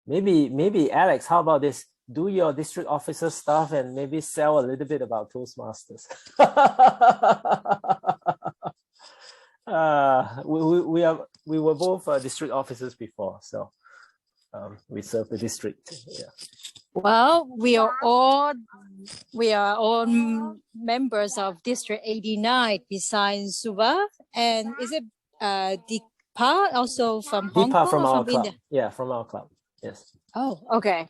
maybe Alex, how about this? Do your district officer stuff and maybe sell a little bit about Toastmasters. We were both district officers before, so we serve the district. Yeah. Well, we are all members of District 89 besides Suba. And is it Deepa also from Hong Kong from or our from India? club. Yeah, from our club. Yes. Oh, okay.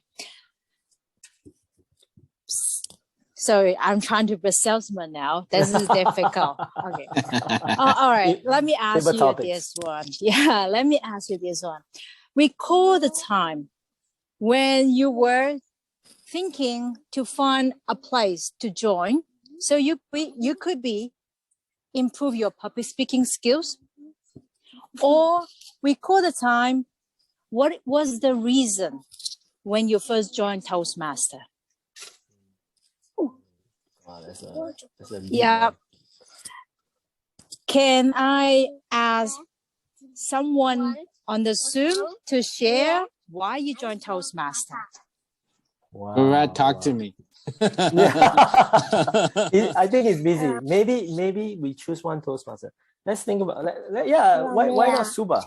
Sorry, I'm trying to be a salesman now. This is difficult. Okay. All right. Let me ask you this one. Yeah, let me ask you this one. Recall the time when you were thinking to find a place to join, so you could improve your public speaking skills, or recall the time what was the reason when you first joined Toastmaster. That's a yeah. one. Can I ask someone on the Zoom to share why you joined Toastmaster? Wow. Murad, talk to me. I think he's busy. Maybe we choose one Toastmaster. Let's think about why not Suba?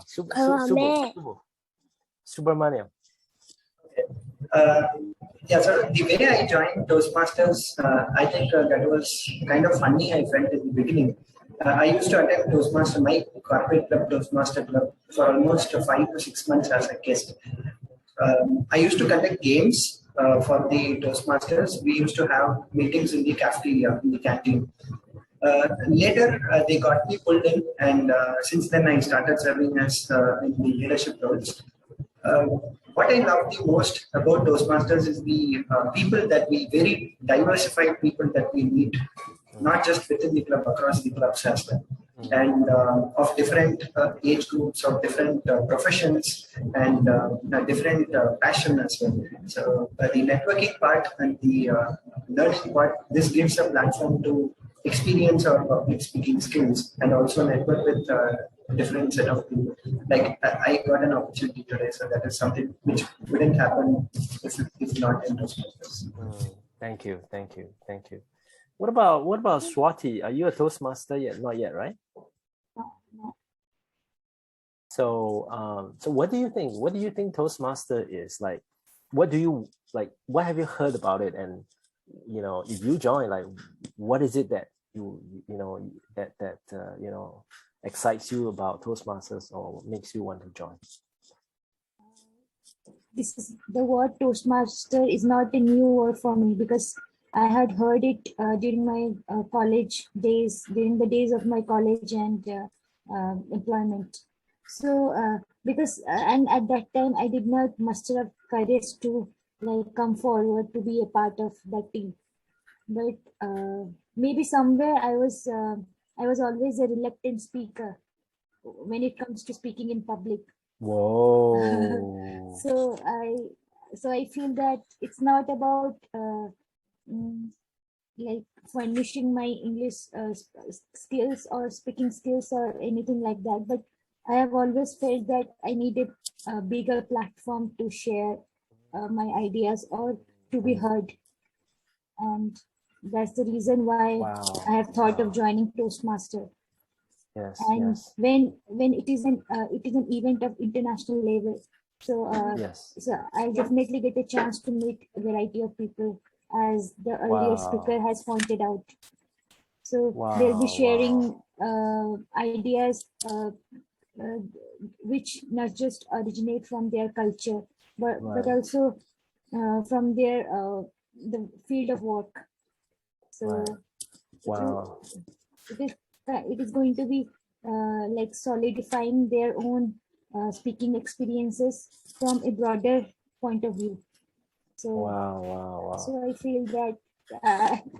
Subramaniam. So the way I joined Toastmasters, I think that was kind of funny. I felt in the beginning. I used to attend Toastmaster, my corporate club, Toastmaster club, for almost 5 to 6 months as a guest. I used to conduct games for the Toastmasters. We used to have meetings in the cafeteria, in the canteen. Later, they got me pulled in, and since then I started serving as in the leadership roles. What I love the most about Toastmasters is the people that we, very diversified people that we meet, not just within the club, across the clubs as well, and of different age groups, of different professions, and different passion as well. So the networking part and the learning part, this gives a platform to experience our public speaking skills and also network with different set of people. Like I got an opportunity today, so that is something which wouldn't happen if not in Toastmasters. Thank you. What about Swati? Are you a Toastmaster yet? Not yet, right? No. So what do you think? What do you think Toastmaster is like? What do you like? What have you heard about it? And if you join, like, what is it that that excites you about Toastmasters or makes you want to join? The word Toastmaster is not a new word for me, because I had heard it during my college days, during the days of my college and employment. So and at that time I did not muster up courage to come forward to be a part of that team. But maybe somewhere I was always a reluctant speaker when it comes to speaking in public. Whoa. So I feel that it's not about furnishing my English skills or speaking skills or anything like that, but I have always felt that I needed a bigger platform to share my ideas or to be heard, and that's the reason why I have thought of joining Toastmaster. Yes. And when it is an event of international level, so so I definitely get a chance to meet a variety of people, as the earlier speaker has pointed out. So they'll be sharing ideas which not just originate from their culture, but also from their the field of work. So it is going to be solidifying their own speaking experiences from a broader point of view. So so I feel that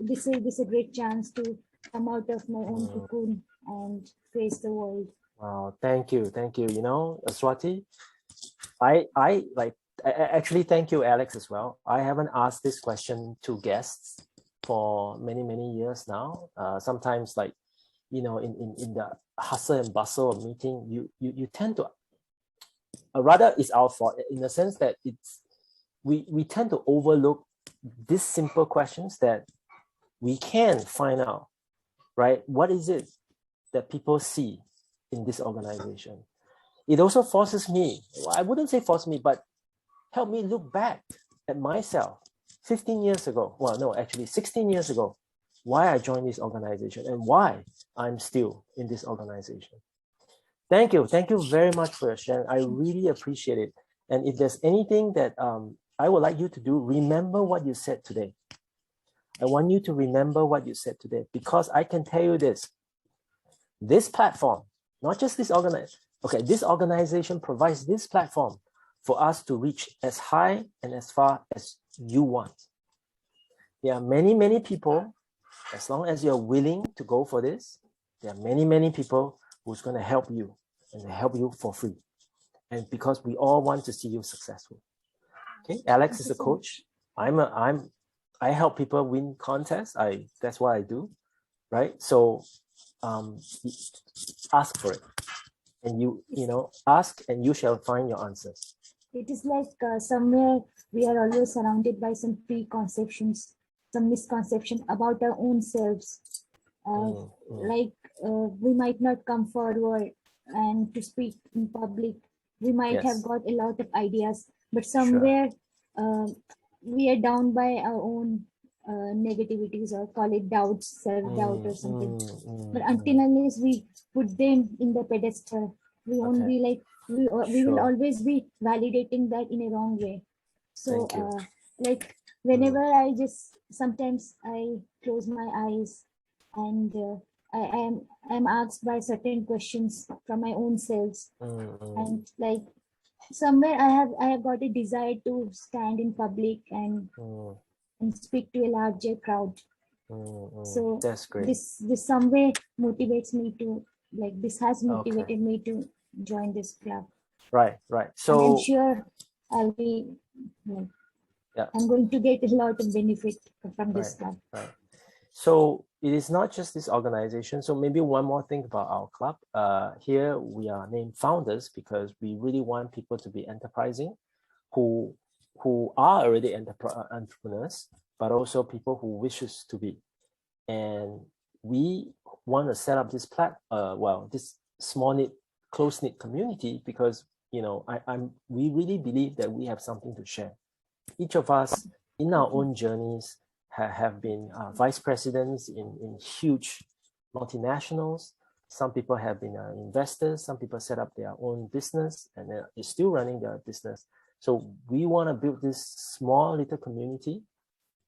this is a great chance to come out of my own cocoon and face the world. Wow, thank you. Swati, I actually thank you, Alex, as well. I haven't asked this question to guests for many years now. Sometimes in the hustle and bustle of meeting, you tend to rather it's our fault in the sense that we tend to overlook these simple questions that we can find out, right? What is it that people see in this organization? It also forces me, I wouldn't say force me, but help me look back at myself 15 years ago. Well, no, actually 16 years ago, why I joined this organization and why I'm still in this organization. Thank you. Thank you very much for your sharing. I really appreciate it. And if there's anything that I would like you to do, remember what you said today. I want you to remember what you said today, because I can tell you this platform, not just this organization. Okay, this organization provides this platform for us to reach as high and as far as you want. There are many, many people, as long as you're willing to go for this, there are many, many people who's going to help you and help you for free. And because we all want to see you successful. Okay, Alex is a coach. I help people win contests. That's what I do, right? So ask for it. And you ask and you shall find your answers. It is like somewhere we are always surrounded by some preconceptions, some misconception about our own selves. Like we might not come forward and to speak in public. We might have got a lot of ideas, but somewhere we are down by our own negativities, or call it doubts, self-doubt or something. But until unless we put them in the pedestal, we won't be like, we will always be validating that in a wrong way. So like whenever sometimes I close my eyes and I'm asked by certain questions from my own selves, and like somewhere I have got a desire to stand in public and speak to a larger crowd. So that's great. This somewhere motivates me to, like, this has motivated me to join this club. Right. So and I'm sure I'll be I'm going to get a lot of benefit from this club. Right. So it is not just this organization. So maybe one more thing about our club. Here we are named founders because we really want people to be enterprising, who are already entrepreneurs, but also people who wishes to be. And we want to set up this this small knit, close knit community because we really believe that we have something to share. Each of us in our own journeys have been vice presidents in huge multinationals. Some people have been investors. Some people set up their own business and they're still running their business. So we want to build this small little community,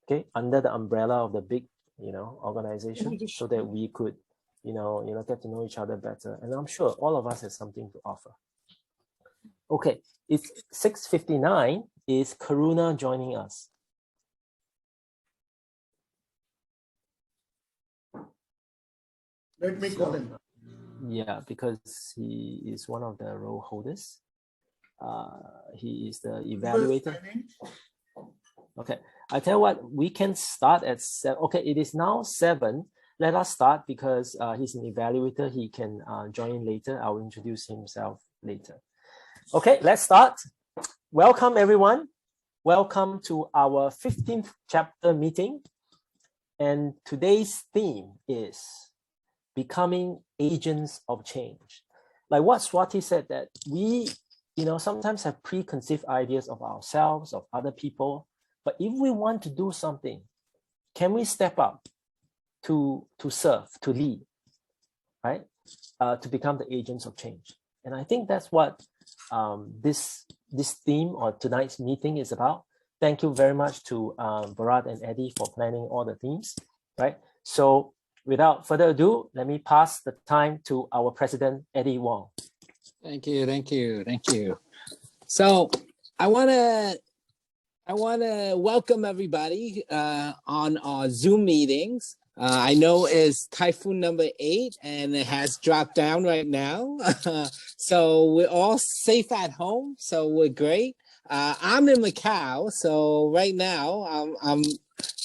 okay, under the umbrella of the big, organization, so that we could, get to know each other better. And I'm sure all of us have something to offer. Okay, it's 6:59. Is Karuna joining us? Let me call him. Yeah, because he is one of the role holders. He is the evaluator. Okay, I tell you what, we can start at 7. Okay, it is now 7. Let us start because he's an evaluator. He can join in later. I'll introduce himself later. Okay, let's start. Welcome, everyone. Welcome to our 15th chapter meeting. And today's theme is becoming agents of change. Like what Swati said, that we, sometimes have preconceived ideas of ourselves, of other people. But if we want to do something, can we step up to serve, to lead, right? To become the agents of change. And I think that's what this theme or tonight's meeting is about. Thank you very much to Bharat and Eddie for planning all the themes, right? So without further ado, let me pass the time to our president, Eddie Wong. Thank you. So I want to welcome everybody on our Zoom meetings. I know it's typhoon number 8 and it has dropped down right now. So we're all safe at home. So we're great. I'm in Macau. So right now I'm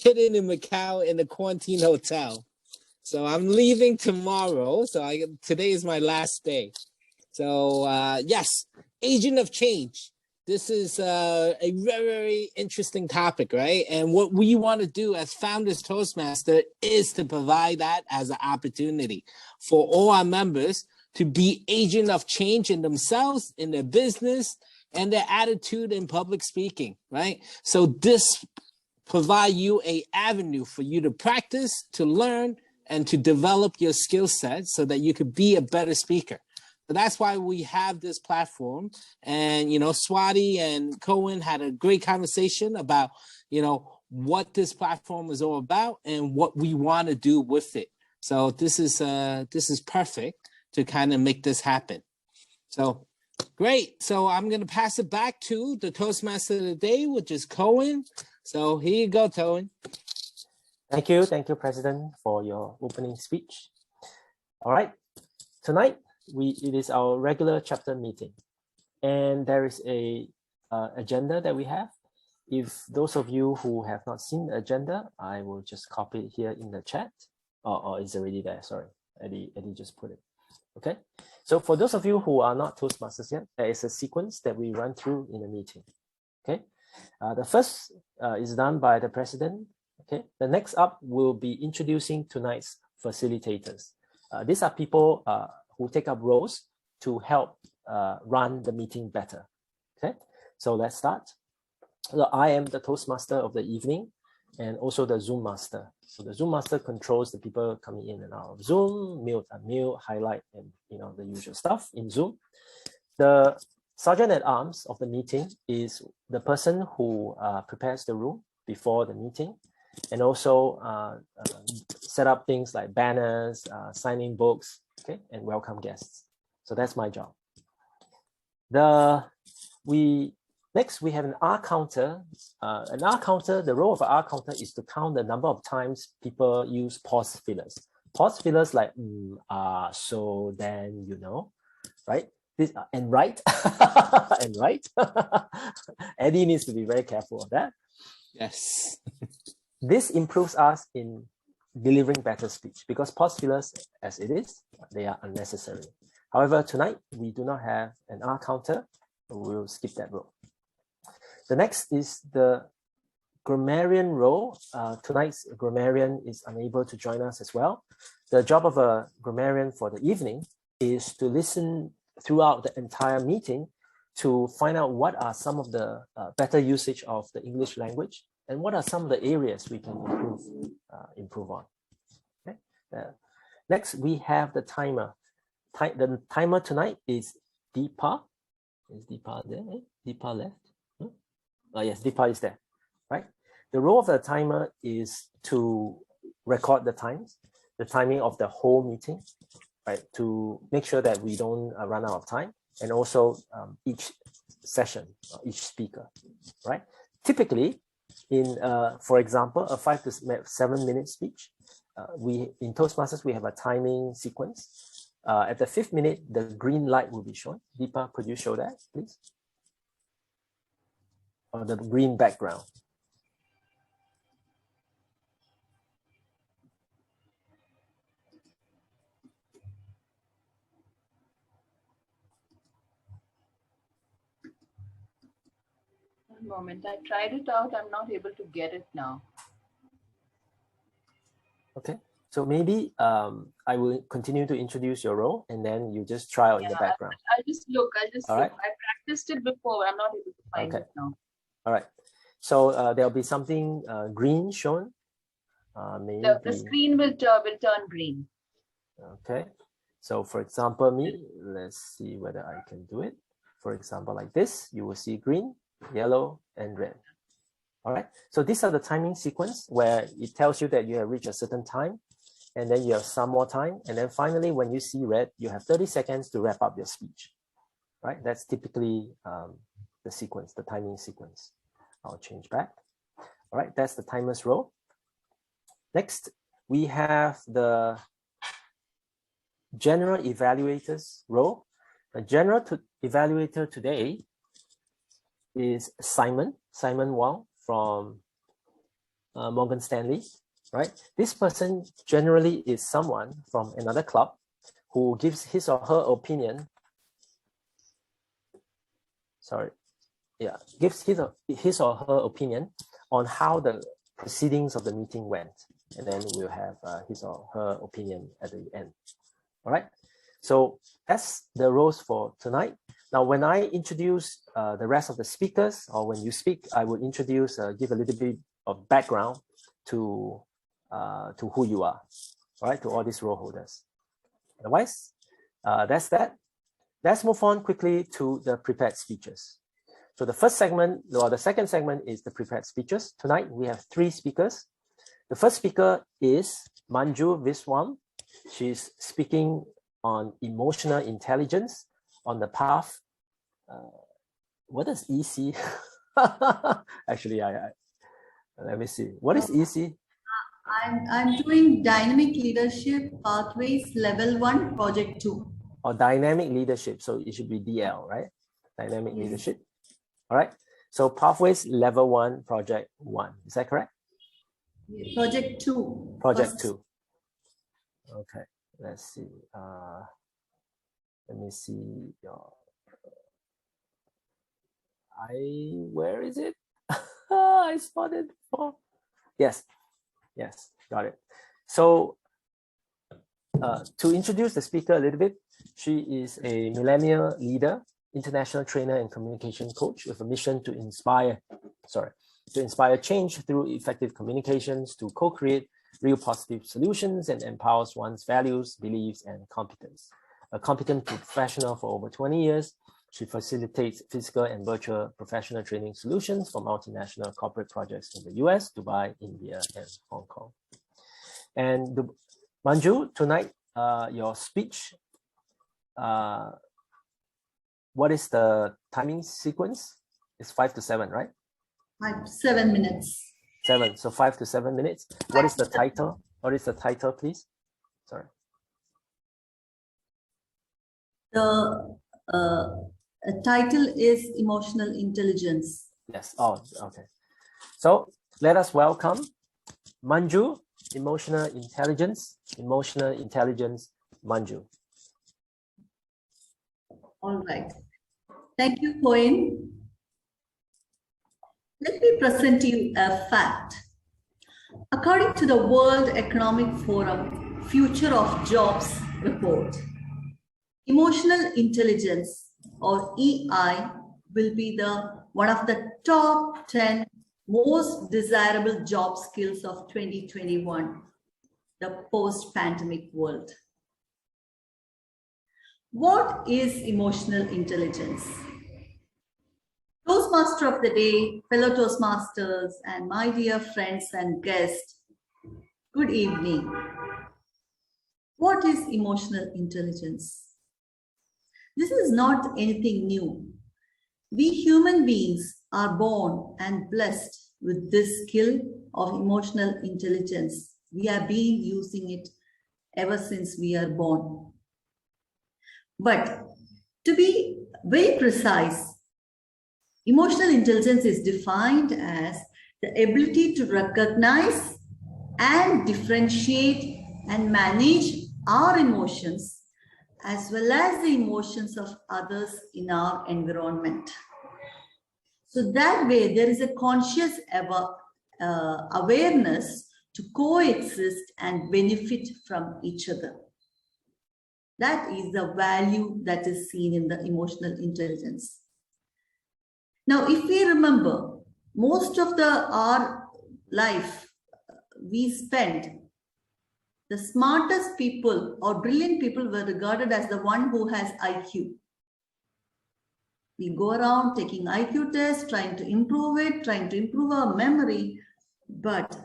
hidden in Macau in the quarantine hotel. So I'm leaving tomorrow. So today is my last day. So yes, agent of change. This is a very, very interesting topic, right? And what we want to do as Founders Toastmaster is to provide that as an opportunity for all our members to be agent of change in themselves, in their business, and their attitude in public speaking, right? So this provide you a avenue for you to practice, to learn, and to develop your skill set so that you could be a better speaker. So that's why we have this platform. And, you know, Swati and Cohen had a great conversation about, you know, what this platform is all about and what we want to do with it. So this is perfect to kind of make this happen. So great. So I'm going to pass it back to the Toastmaster of the day, which is Cohen. So here you go, Cohen. Thank you, President, for your opening speech. All right, tonight it is our regular chapter meeting, and there is a agenda that we have. If those of you who have not seen the agenda, I will just copy it here in the chat. Oh, it's already there. Sorry, Eddie just put it. Okay, so for those of you who are not Toastmasters yet, there is a sequence that we run through in a meeting. Okay, the first is done by the president. Okay, the next up will be introducing tonight's facilitators. These are people who take up roles to help run the meeting better. Okay, so let's start. So I am the Toastmaster of the evening and also the Zoom master. So the Zoom master controls the people coming in and out of Zoom, mute, unmute, highlight, and the usual stuff in Zoom. The sergeant at arms of the meeting is the person who prepares the room before the meeting, and also set up things like banners, signing books, okay, and welcome guests. So that's my job. Next, we have an R counter. An R counter, the role of an R counter is to count the number of times people use pause fillers. Pause fillers like, so, then, right? This, and right, and right. Eddie needs to be very careful of that. Yes. This improves us in delivering better speech because pause fillers, as it is, they are unnecessary. However, tonight, we do not have an R counter. We'll skip that role. The next is the grammarian role. Tonight's grammarian is unable to join us as well. The job of a grammarian for the evening is to listen throughout the entire meeting to find out what are some of the better usage of the English language and what are some of the areas we can improve on. Okay. Next, we have the timer. The timer tonight is Deepa. Is Deepa there? Deepa left? Yes, Deepa is there, right? The role of the timer is to record the timing of the whole meeting, right? To make sure that we don't run out of time, and also each session, each speaker, right? Typically, in for example, a 5 to 7 minute speech, in Toastmasters we have a timing sequence. At the 5th minute, the green light will be shown. Deepa, could you show that, please? Or the green background. One moment, I tried it out. I'm not able to get it now. Okay, so maybe I will continue to introduce your role and then you just try out in the background. I'll just look. Right. I practiced it before. I'm not able to find it now. All right. So there'll be something green shown. The screen will turn green. Okay. So for example, let's see whether I can do it. For example, like this, you will see green, yellow, and red. All right. So these are the timing sequence where it tells you that you have reached a certain time, and then you have some more time. And then finally, when you see red, you have 30 seconds to wrap up your speech. Right. That's typically the sequence, the timing sequence. I'll change back. All right, that's the timer's role. Next, we have the general evaluator's role. The general evaluator today is Simon Wong from Morgan Stanley, right? This person generally is someone from another club who gives his or her opinion gives his or her opinion on how the proceedings of the meeting went. And then we'll have his or her opinion at the end. All right. So that's the roles for tonight. Now, when I introduce the rest of the speakers, or when you speak, I will introduce, give a little bit of background to who you are, all right, to all these role holders. Otherwise, that's that. Let's move on quickly to the prepared speeches. So the first segment, or the second segment, is the prepared speeches. Tonight, we have 3 speakers. The first speaker is Manju Viswam. She's speaking on emotional intelligence on the path. What is EC? Actually, let me see. What is EC? I'm doing Dynamic Leadership Pathways Level 1, Project 2. Or Dynamic Leadership. So it should be DL, right? Dynamic Leadership. All right. So Pathways Level 1, Project 1. Is that correct? Project 2. Project 2. Okay. Let's see. Let me see your. Where is it? I spotted for. Yes, got it. So to introduce the speaker a little bit, she is a millennial leader, international trainer and communication coach with a mission to inspire change through effective communications, to co-create real positive solutions, and empowers one's values, beliefs, and competence. A competent professional for over 20 years, she facilitates physical and virtual professional training solutions for multinational corporate projects in the US, Dubai, India, and Hong Kong. And Manju, tonight, your speech, what is the timing sequence? It's 5 to 7, right? 5 to 7 minutes. 7, so 5 to 7 minutes. What is the title? What is the title, please? Sorry. The title is Emotional Intelligence. Yes. Oh, okay. So let us welcome Manju, Emotional Intelligence, Manju. All right. Thank you, Cohen. Let me present to you a fact. According to the World Economic Forum Future of Jobs report, emotional intelligence, or EI, will be one of the top 10 most desirable job skills of 2021, the post-pandemic world. What is emotional intelligence? Toastmaster of the day, fellow Toastmasters, and my dear friends and guests, good evening. What is emotional intelligence? This is not anything new. We human beings are born and blessed with this skill of emotional intelligence. We have been using it ever since we are born. But to be very precise, emotional intelligence is defined as the ability to recognize and differentiate and manage our emotions as well as the emotions of others in our environment. So that way there is a conscious awareness to coexist and benefit from each other. That is the value that is seen in the emotional intelligence. Now, if we remember, most of our life we spent, the smartest people or brilliant people were regarded as the one who has IQ. We go around taking IQ tests, trying to improve it, trying to improve our memory. But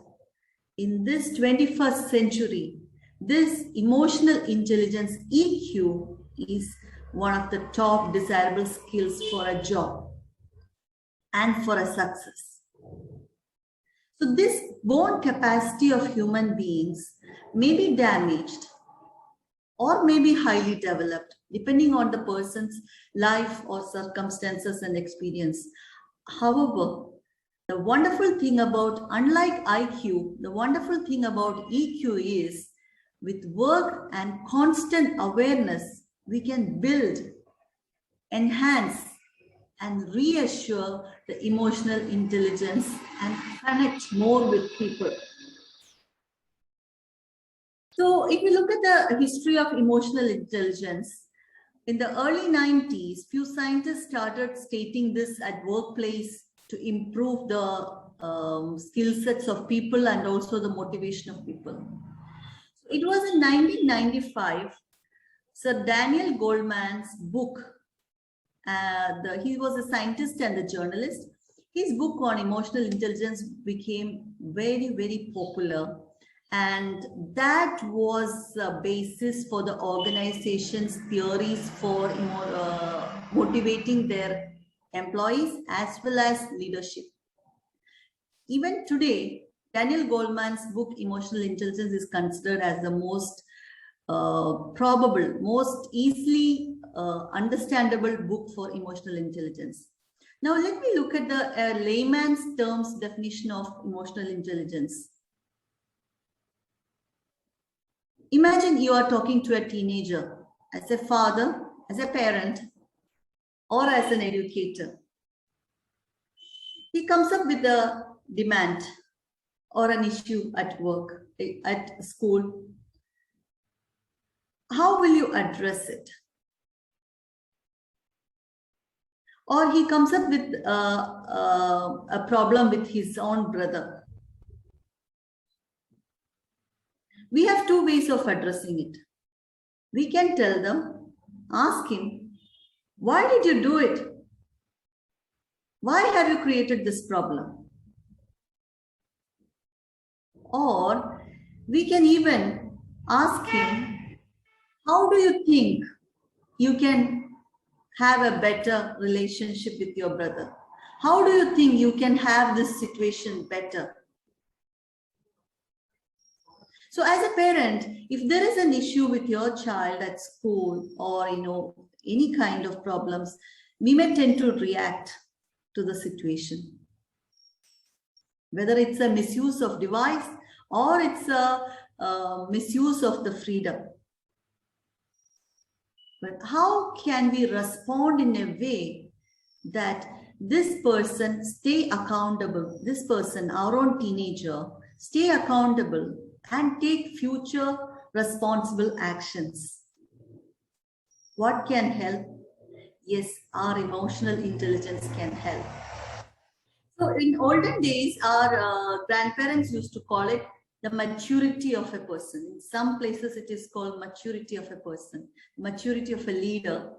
in this 21st century, this emotional intelligence, EQ, is one of the top desirable skills for a job and for a success. So this born capacity of human beings may be damaged or may be highly developed, depending on the person's life or circumstances and experience. However, the wonderful thing about, unlike IQ, the wonderful thing about EQ is, with work and constant awareness, we can build, enhance, and reassure the emotional intelligence and connect more with people. So if you look at the history of emotional intelligence, in the early 90s, few scientists started stating this at workplace to improve the skill sets of people and also the motivation of people. It was in 1995, Sir Daniel Goleman's book, he was a scientist and a journalist. His book on emotional intelligence became very, very popular. And that was the basis for the organization's theories for motivating their employees as well as leadership. Even today, Daniel Goleman's book, Emotional Intelligence, is considered as the most probable, most easily understandable book for emotional intelligence. Now, let me look at the layman's terms definition of emotional intelligence. Imagine you are talking to a teenager as a father, as a parent, or as an educator. He comes up with a demand or an issue at work, at school. How will you address it? Or he comes up with a problem with his own brother. We have two ways of addressing it. We can tell them, ask him, why did you do it? Why have you created this problem? Or we can even ask him, how do you think you can have a better relationship with your brother? How do you think you can have this situation better? So as a parent, if there is an issue with your child at school or any kind of problems, we may tend to react to the situation. Whether it's a misuse of device or it's a misuse of the freedom. But how can we respond in a way that this person stay accountable, this person, our own teenager, stay accountable and take future responsible actions? What can help? Yes, our emotional intelligence can help. So in olden days, our grandparents used to call it the maturity of a person. In some places, it is called maturity of a person, maturity of a leader.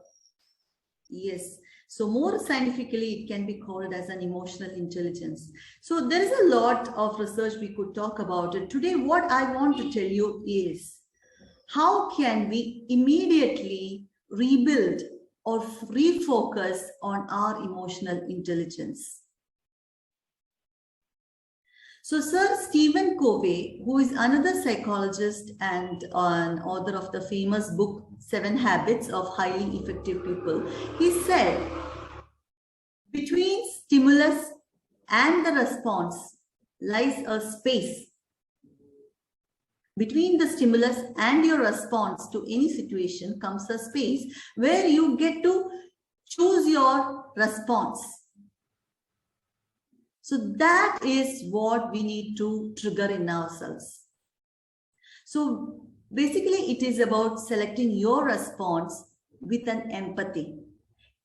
Yes. So more scientifically, it can be called as an emotional intelligence. So there is a lot of research we could talk about it. Today, what I want to tell you is how can we immediately rebuild or refocus on our emotional intelligence? So Sir Stephen Covey, who is another psychologist and an author of the famous book, 7 Habits of Highly Effective People, he said, between stimulus and the response lies a space. Between the stimulus and your response to any situation comes a space where you get to choose your response. So that is what we need to trigger in ourselves. So basically, it is about selecting your response with an empathy.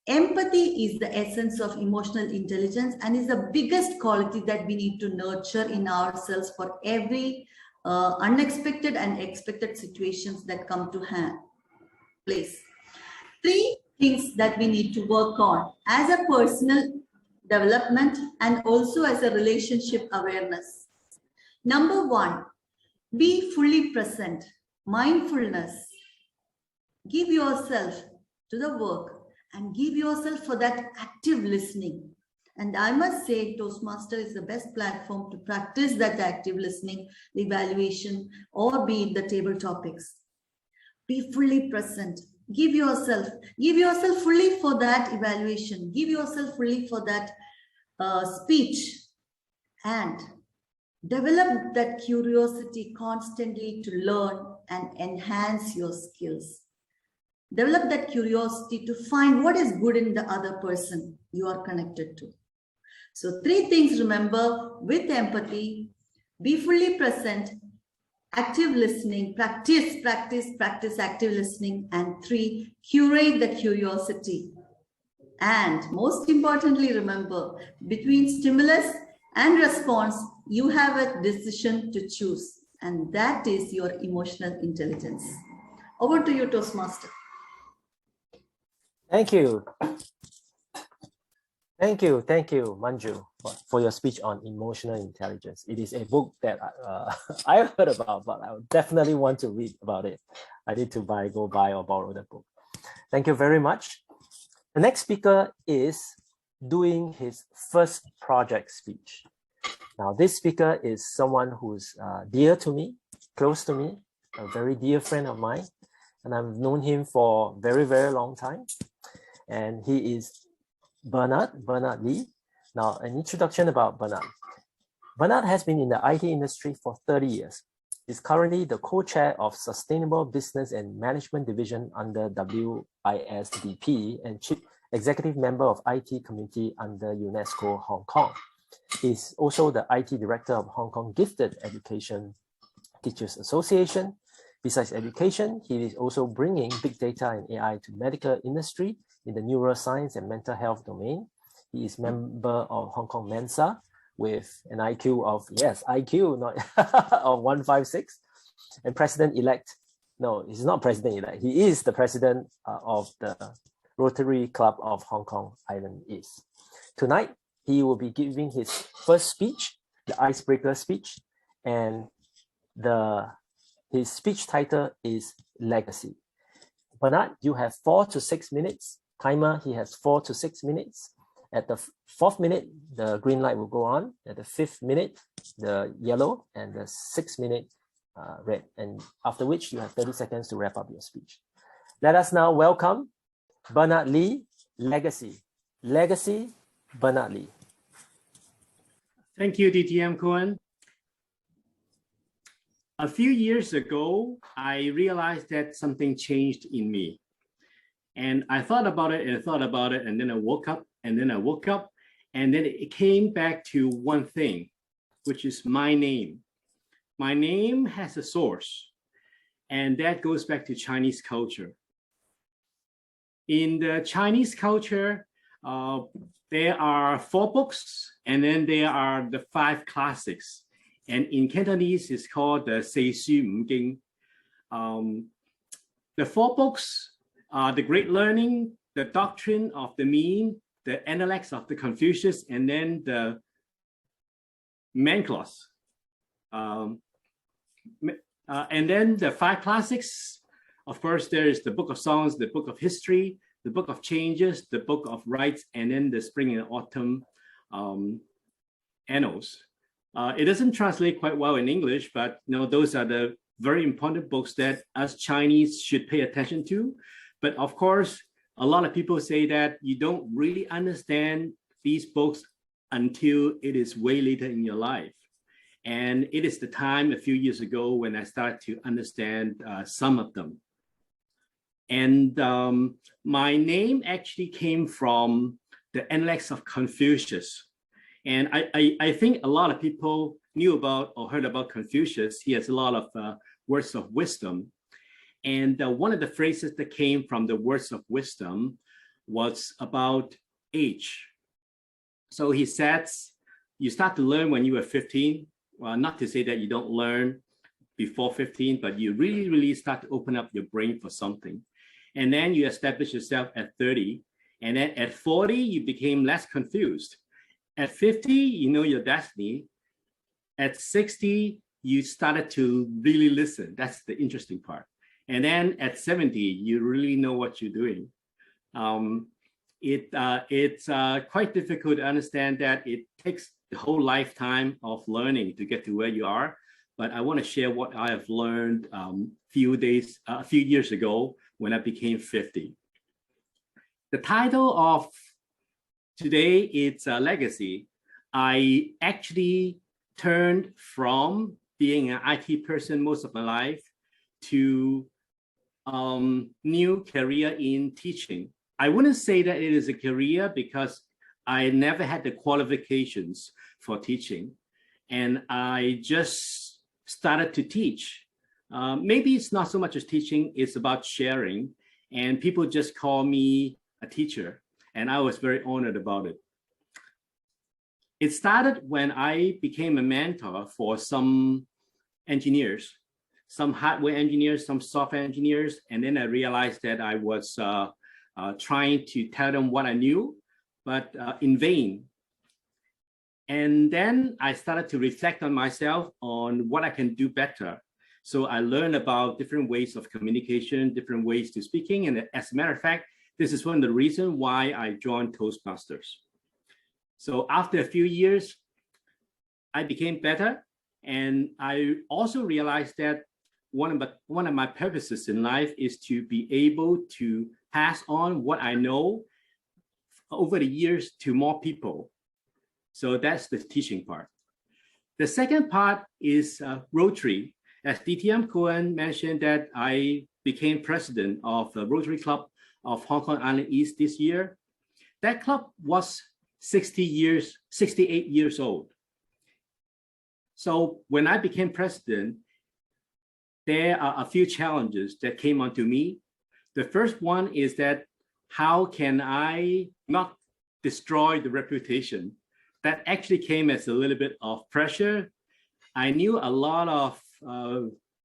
Empathy is the essence of emotional intelligence and is the biggest quality that we need to nurture in ourselves for every unexpected and expected situations that come to place. 3 things that we need to work on as a personal development and also as a relationship awareness. Number 1, be fully present. Mindfulness. Give yourself to the work and give yourself for that active listening. And I must say, Toastmaster is the best platform to practice that active listening, the evaluation, or be it the table topics. Be fully present. Give yourself fully for that evaluation. Give yourself fully for that speech, and develop that curiosity constantly to learn and enhance your skills. Develop that curiosity to find what is good in the other person. you are connected to. So 3 things remember with empathy: be fully present, active listening, practice active listening, and 3, curate the curiosity. And most importantly, remember, between stimulus and response, you have a decision to choose, and that is your emotional intelligence. Over to you, Toastmaster. Thank you. Thank you, Manju, for your speech on emotional intelligence. It is a book that I heard about, but I would definitely want to read about it. I need to go buy or borrow the book. Thank you very much. The next speaker is doing his first project speech. Now, this speaker is someone who's dear to me, close to me, a very dear friend of mine, and I've known him for a very, very long time. And he is Bernard Lee. Now, an introduction about Bernard. Bernard has been in the IT industry for 30 years. He's currently the co-chair of Sustainable Business and Management Division under WISDP and chief executive member of IT community under UNESCO Hong Kong. He's also the IT director of Hong Kong Gifted Education Teachers Association. Besides education, he is also bringing big data and AI to medical industry in the neuroscience and mental health domain. He is member of Hong Kong Mensa with an IQ of, yes, IQ, not of 156, and president-elect. No, he's not president-elect. He is the president of the Rotary Club of Hong Kong Island East. Tonight, he will be giving his first speech, the icebreaker speech, and his speech title is Legacy. Bernard, you have 4 to 6 minutes. Timer, he has 4 to 6 minutes. At the 4th minute, the green light will go on. At the 5th minute, the yellow, and the 6th minute, red. And after which, you have 30 seconds to wrap up your speech. Let us now welcome Bernard Lee, Legacy. Legacy, Bernard Lee. Thank you, DTM Cohen. A few years ago, I realized that something changed in me. And I thought about it and thought about it, and then I woke up, and then I woke up, and then it came back to one thing, which is my name. My name has a source, and that goes back to Chinese culture. In the Chinese culture, there are 4 books, and then there are the 5 classics. And in Cantonese, it's called the Sei Su Wu Ging. The 4 books are the Great Learning, the Doctrine of the Mean, the Analects of the Confucius, and then the Manclos. And then the 5 classics, of course, there is the Book of Songs, the Book of History, the Book of Changes, the Book of Rites, and then the Spring and Autumn Annals. It doesn't translate quite well in English, but those are the very important books that us Chinese should pay attention to. But of course, a lot of people say that you don't really understand these books until it is way later in your life. And it is the time a few years ago when I started to understand some of them. And my name actually came from the Analects of Confucius. And I think a lot of people knew about or heard about Confucius. He has a lot of words of wisdom. And one of the phrases that came from the words of wisdom was about age. So he says, you start to learn when you are 15. Well, not to say that you don't learn before 15, but you really, really start to open up your brain for something. And then you establish yourself at 30. And then at 40, you became less confused. At 50, you know your destiny. At 60, you started to really listen. That's the interesting part. And then at 70, you really know what you're doing. It's quite difficult to understand that it takes the whole lifetime of learning to get to where you are. But I want to share what I have learned a few years ago when I became 50. The title of today is Legacy. I actually turned from being an IT person most of my life to new career in teaching. I wouldn't say that it is a career because I never had the qualifications for teaching, and I just started to teach. Maybe it's not so much as teaching, it's about sharing, and people just call me a teacher, and I was very honored about it. It started when I became a mentor for some engineers, some hardware engineers, some software engineers, and then I realized that I was trying to tell them what I knew, but in vain. And then I started to reflect on myself on what I can do better. So I learned about different ways of communication, different ways to speaking. And as a matter of fact, this is one of the reasons why I joined Toastmasters. So after a few years, I became better. And I also realized that one of my purposes in life is to be able to pass on what I know over the years to more people. So that's the teaching part. The second part is Rotary. As DTM Cohen mentioned that I became president of the Rotary Club of Hong Kong Island East this year. That club was 68 years old. So when I became president, there are a few challenges that came onto me. The first one is that how can I not destroy the reputation? That actually came as a little bit of pressure. I knew a lot of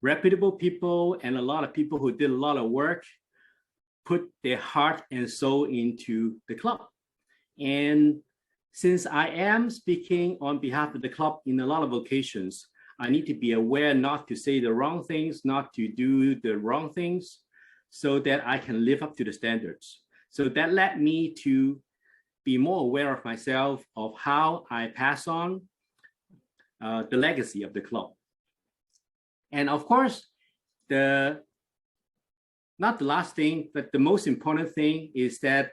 reputable people and a lot of people who did a lot of work, put their heart and soul into the club. And since I am speaking on behalf of the club in a lot of occasions, I need to be aware not to say the wrong things, not to do the wrong things, so that I can live up to the standards. So that led me to be more aware of myself, of how I pass on the legacy of the club. And of course, not the last thing, but the most important thing is that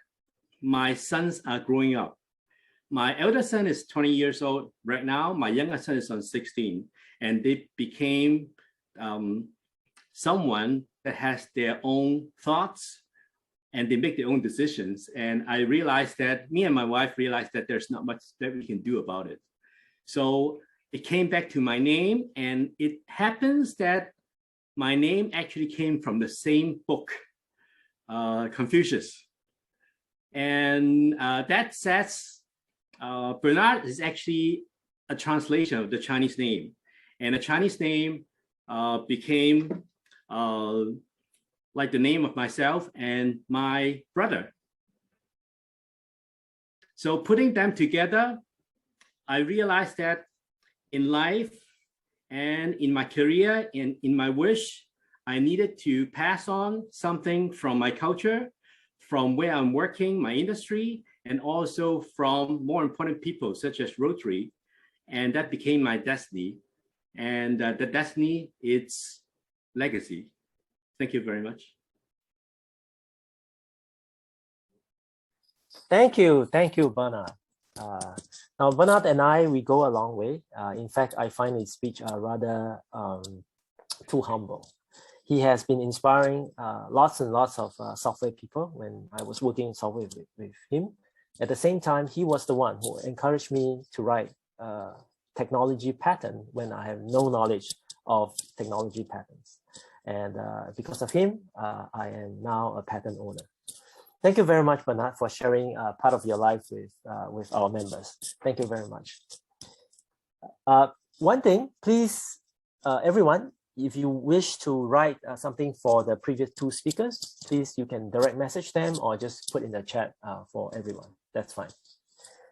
my sons are growing up. My elder son is 20 years old right now. My younger son is on 16, and they became someone that has their own thoughts and they make their own decisions. And I realized that, me and my wife realized that there's not much that we can do about it. So it came back to my name, and it happens that my name actually came from the same book, Confucius. And that says, Bernard is actually a translation of the Chinese name. And the Chinese name became like the name of myself and my brother. So putting them together, I realized that in life and in my career and in my wish, I needed to pass on something from my culture, from where I'm working, my industry, and also from more important people such as Rotary. And that became my destiny. And the destiny, it's legacy. Thank you very much. Thank you, Bernard. Now, Bernard and I, we go a long way. In fact, I find his speech rather too humble. He has been inspiring lots and lots of software people when I was working in software with him. At the same time, he was the one who encouraged me to write technology patent when I have no knowledge of technology patents. And because of him, I am now a patent owner. Thank you very much, Bernard, for sharing part of your life with our members. Thank you very much. One thing, please, everyone, if you wish to write something for the previous two speakers, please, you can direct message them or just put in the chat for everyone. That's fine.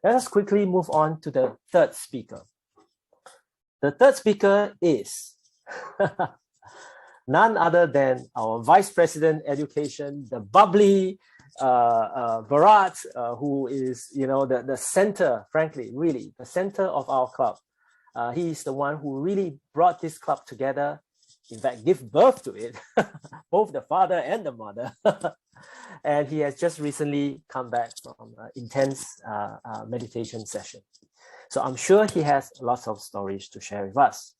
Let us quickly move on to the third speaker. The third speaker is none other than our Vice President Education, the bubbly Bharat, who is, the center, frankly, really the center of our club. He is the one who really brought this club together, in fact, give birth to it, both the father and the mother. And he has just recently come back from an intense meditation session. So I'm sure he has lots of stories to share with us.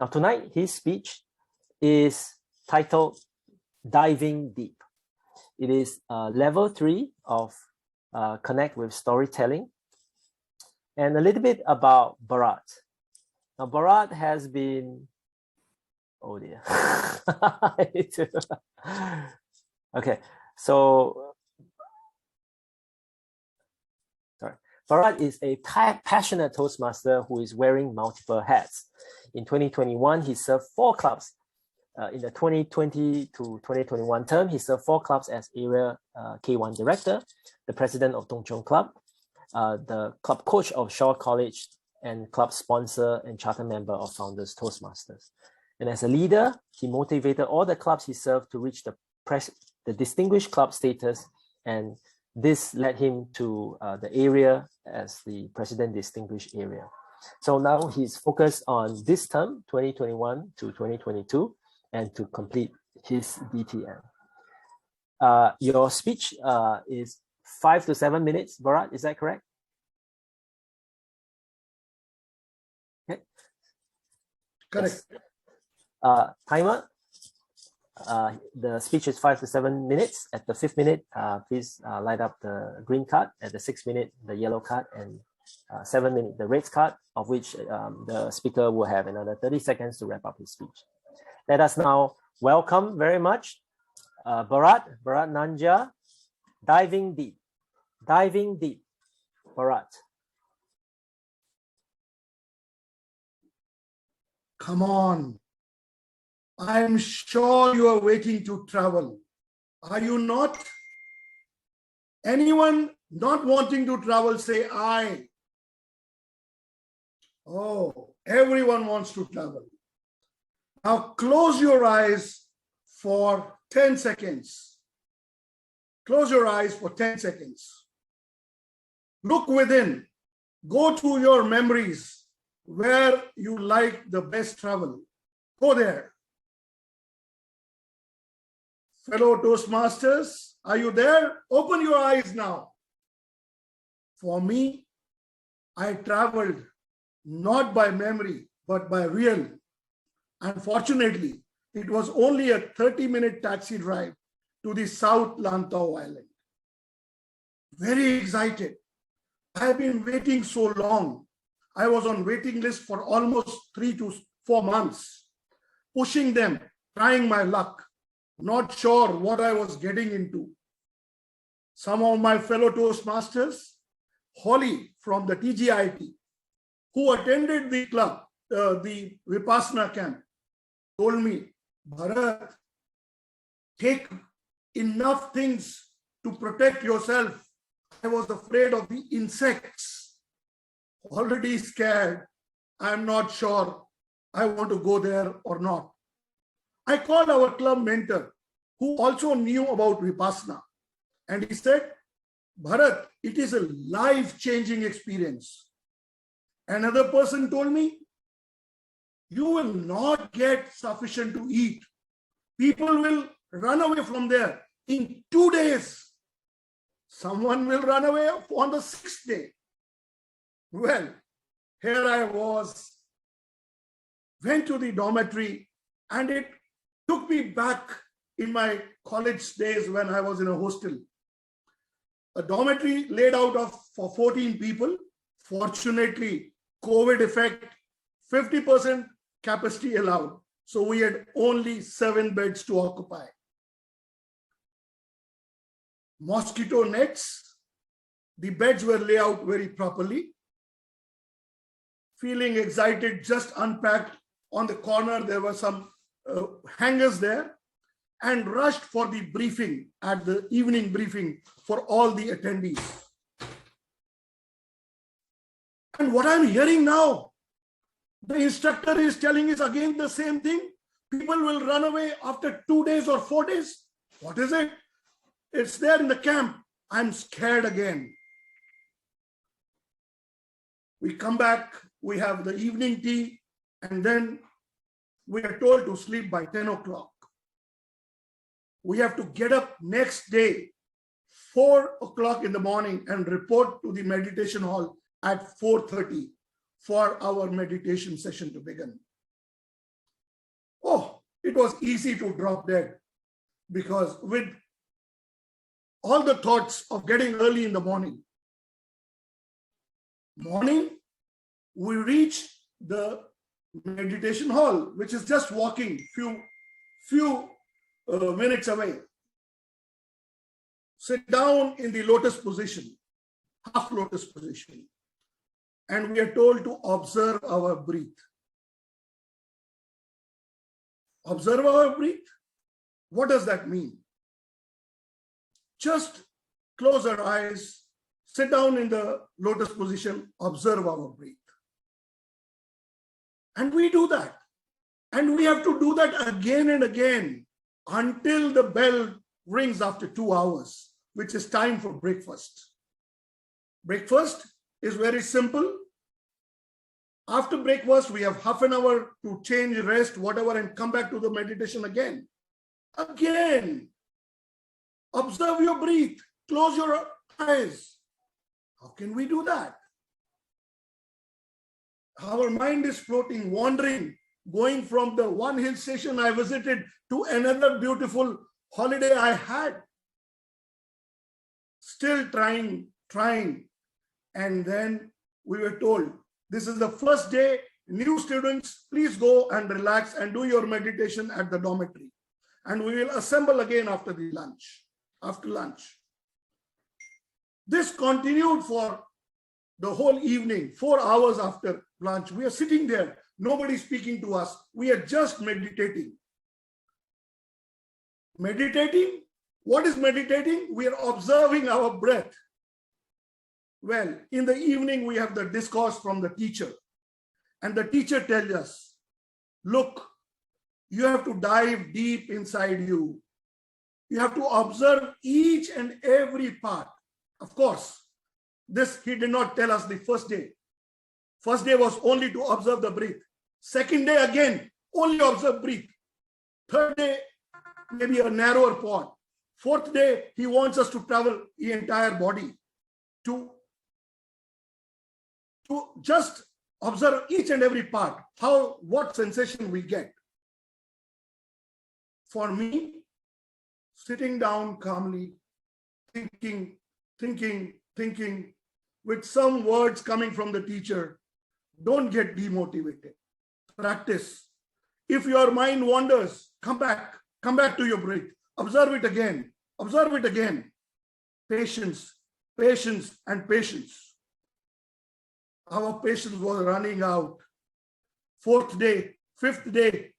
Now, tonight, his speech is titled Diving Deep. It is level 3 of Connect with Storytelling. And a little bit about Bharat. Now, Bharat has been, oh dear. Okay, so, sorry. Bharat is a passionate Toastmaster who is wearing multiple hats. In 2021, he served 4 clubs. In the 2020 to 2021 term, he served 4 clubs as area K1 director, the president of Tung Chung Club, the club coach of Shaw College, and club sponsor and charter member of Founders Toastmasters. And as a leader, he motivated all the clubs he served to reach the distinguished club status, and this led him to the area as the president distinguished area. So now he's focused on this term, 2021 to 2022, and to complete his DTM. Your speech is 5 to 7 minutes, Bharat, is that correct? Okay. Correct. Yes. Timer. The speech is 5 to 7 minutes. At the 5th minute, please light up the green card. At the 6th minute, the yellow card, and 7 minutes, the red card, of which the speaker will have another 30 seconds to wrap up his speech. Let us now welcome very much Bharat Nanja, diving deep, Bharat. Come on. I'm sure you are waiting to travel. Are you not? Anyone not wanting to travel, say I. Oh, everyone wants to travel. Now close your eyes for 10 seconds. Close your eyes for 10 seconds. Look within. Go to your memories where you like the best travel. Go there. Fellow Toastmasters, are you there? Open your eyes now. For me, I traveled not by memory, but by real. Unfortunately, it was only a 30-minute taxi drive to the South Lantau Island. Very excited. I have been waiting so long. I was on waiting list for almost 3 to 4 months, pushing them, trying my luck, not sure what I was getting into. Some of my fellow Toastmasters, Holly from the TGIT, who attended the club, the Vipassana camp, told me, Bharat, take enough things to protect yourself. I was afraid of the insects. Already scared. I'm not sure I want to go there or not. I called our club mentor, who also knew about Vipassana, and he said, Bharat, it is a life-changing experience. Another person told me, you will not get sufficient to eat. People will run away from there in 2 days. Someone will run away on the 6th day. Well, here I was, went to the dormitory, and it took me back in my college days when I was in a hostel. A dormitory laid out for 14 people. Fortunately, COVID effect, 50% capacity allowed. So we had only 7 beds to occupy. Mosquito nets, the beds were laid out very properly. Feeling excited, just unpacked. On the corner, there were some hangers there, and rushed for the briefing, at the evening briefing for all the attendees. And what I'm hearing now, the instructor is telling us again the same thing. People will run away after 2 days or 4 days. What is it? It's there in the camp. I'm scared again. We come back, we have the evening tea, and then we are told to sleep by 10 o'clock. We have to get up next day, 4 o'clock in the morning, and report to the meditation hall at 4:30 for our meditation session to begin. Oh, it was easy to drop dead, because with all the thoughts of getting early in the morning, Morning, we reach the meditation hall, which is just walking few minutes away. Sit down in the lotus position, half lotus position, and we are told to observe our breath. Observe our breath. What does that mean? Just close our eyes, sit down in the lotus position, observe our breath. And we do that. And we have to do that again and again until the bell rings after 2 hours, which is time for breakfast. Breakfast is very simple. After breakfast, we have half an hour to change, rest, whatever, and come back to the meditation again. Again, observe your breath, close your eyes. How can we do that? Our mind is floating, wandering, going from the one hill station I visited to another beautiful holiday I had. Still trying. And then we were told, this is the first day, new students, please go and relax and do your meditation at the dormitory. And we will assemble again after lunch. This continued for the whole evening, 4 hours after lunch. We are sitting there, nobody speaking to us. We are just meditating. Meditating? What is meditating? We are observing our breath. Well, in the evening, we have the discourse from the teacher. And the teacher tells us, look, you have to dive deep inside you. You have to observe each and every part. Of course, this he did not tell us the first day. First day was only to observe the breath. Second day again, only observe breath. Third day, maybe a narrower part. Fourth day, he wants us to travel the entire body to just observe each and every part, what sensation we get. For me, sitting down calmly, thinking, with some words coming from the teacher, don't get demotivated. Practice. If your mind wanders, come back to your breath. Observe it again. Patience, and patience. Our patience was running out. Fourth day, fifth day,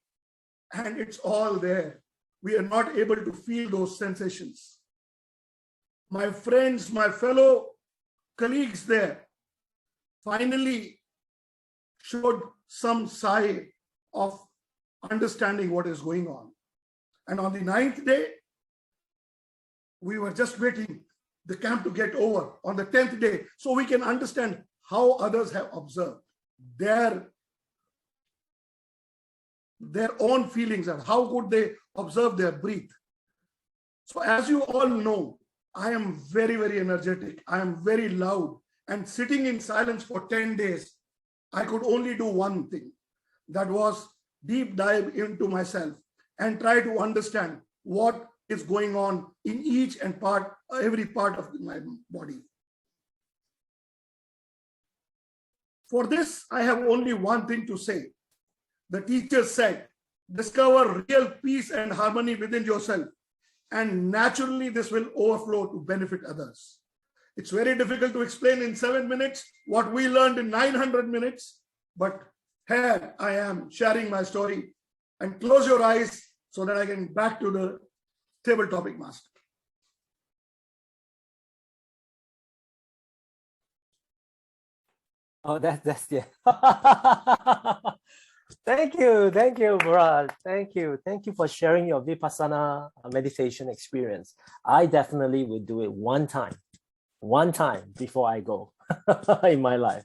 and it's all there. We are not able to feel those sensations. My friends, my fellow colleagues there finally showed some sign of understanding what is going on. And on the 9th day, we were just waiting the camp to get over on the 10th day so we can understand how others have observed their own feelings and how could they observe their breath. So as you all know, I am very, very energetic. I am very loud, and sitting in silence for 10 days, I could only do one thing. That was deep dive into myself and try to understand what is going on in each and every part of my body. For this, I have only one thing to say. The teacher said, discover real peace and harmony within yourself, and naturally this will overflow to benefit others. It's very difficult to explain in 7 minutes what we learned in 900 minutes, but here I am sharing my story. And close your eyes so that I can back to the table topic master. Oh, that's yeah. Thank you, Murad. Thank you for sharing your Vipassana meditation experience. I definitely would do it one time before I go in my life.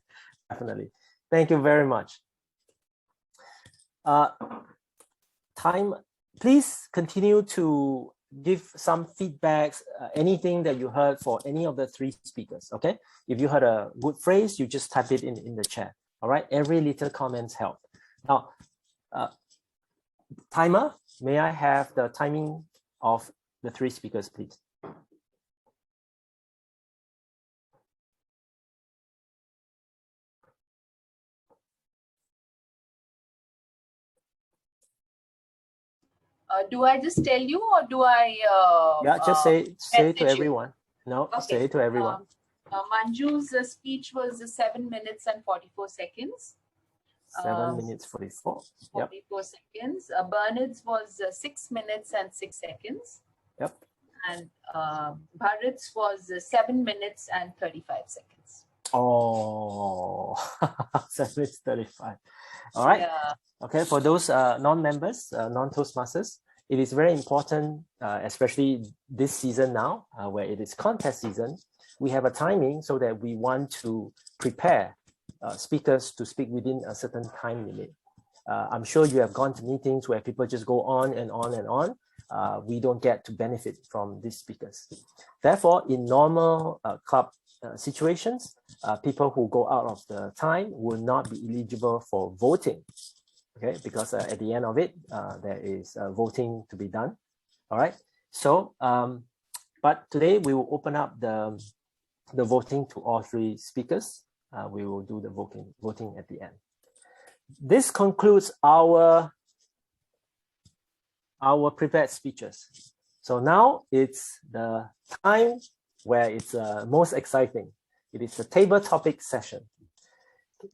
Definitely. Thank you very much. Please continue to give some feedbacks, anything that you heard for any of the 3 speakers, okay? If you heard a good phrase, you just type it in the chat, all right? Every little comments help. Now, timer, may I have the timing of the 3 speakers, please? Do I just tell you or do I Yeah, just say to message you? everyone. No, Okay. say to everyone. Manju's speech was 7 minutes and 44 seconds. 7 minutes 44. Yep. 44 seconds. Bernard's was 6 minutes and 6 seconds. Yep. And Bharat's was 7 minutes and 35 seconds. Oh, 7 minutes 35. All right. Yeah. Okay, for those non-members, non-Toastmasters, it is very important, especially this season now, where it is contest season, we have a timing so that we want to prepare speakers to speak within a certain time limit. I'm sure you have gone to meetings where people just go on and on and on. We don't get to benefit from these speakers. Therefore, in normal club situations, people who go out of the time will not be eligible for voting. Okay, because at the end of it, there is voting to be done. All right. So, but today we will open up the voting to all three speakers. We will do the voting at the end. This concludes our prepared speeches. So now it's the time where it's most exciting. It is the table topic session.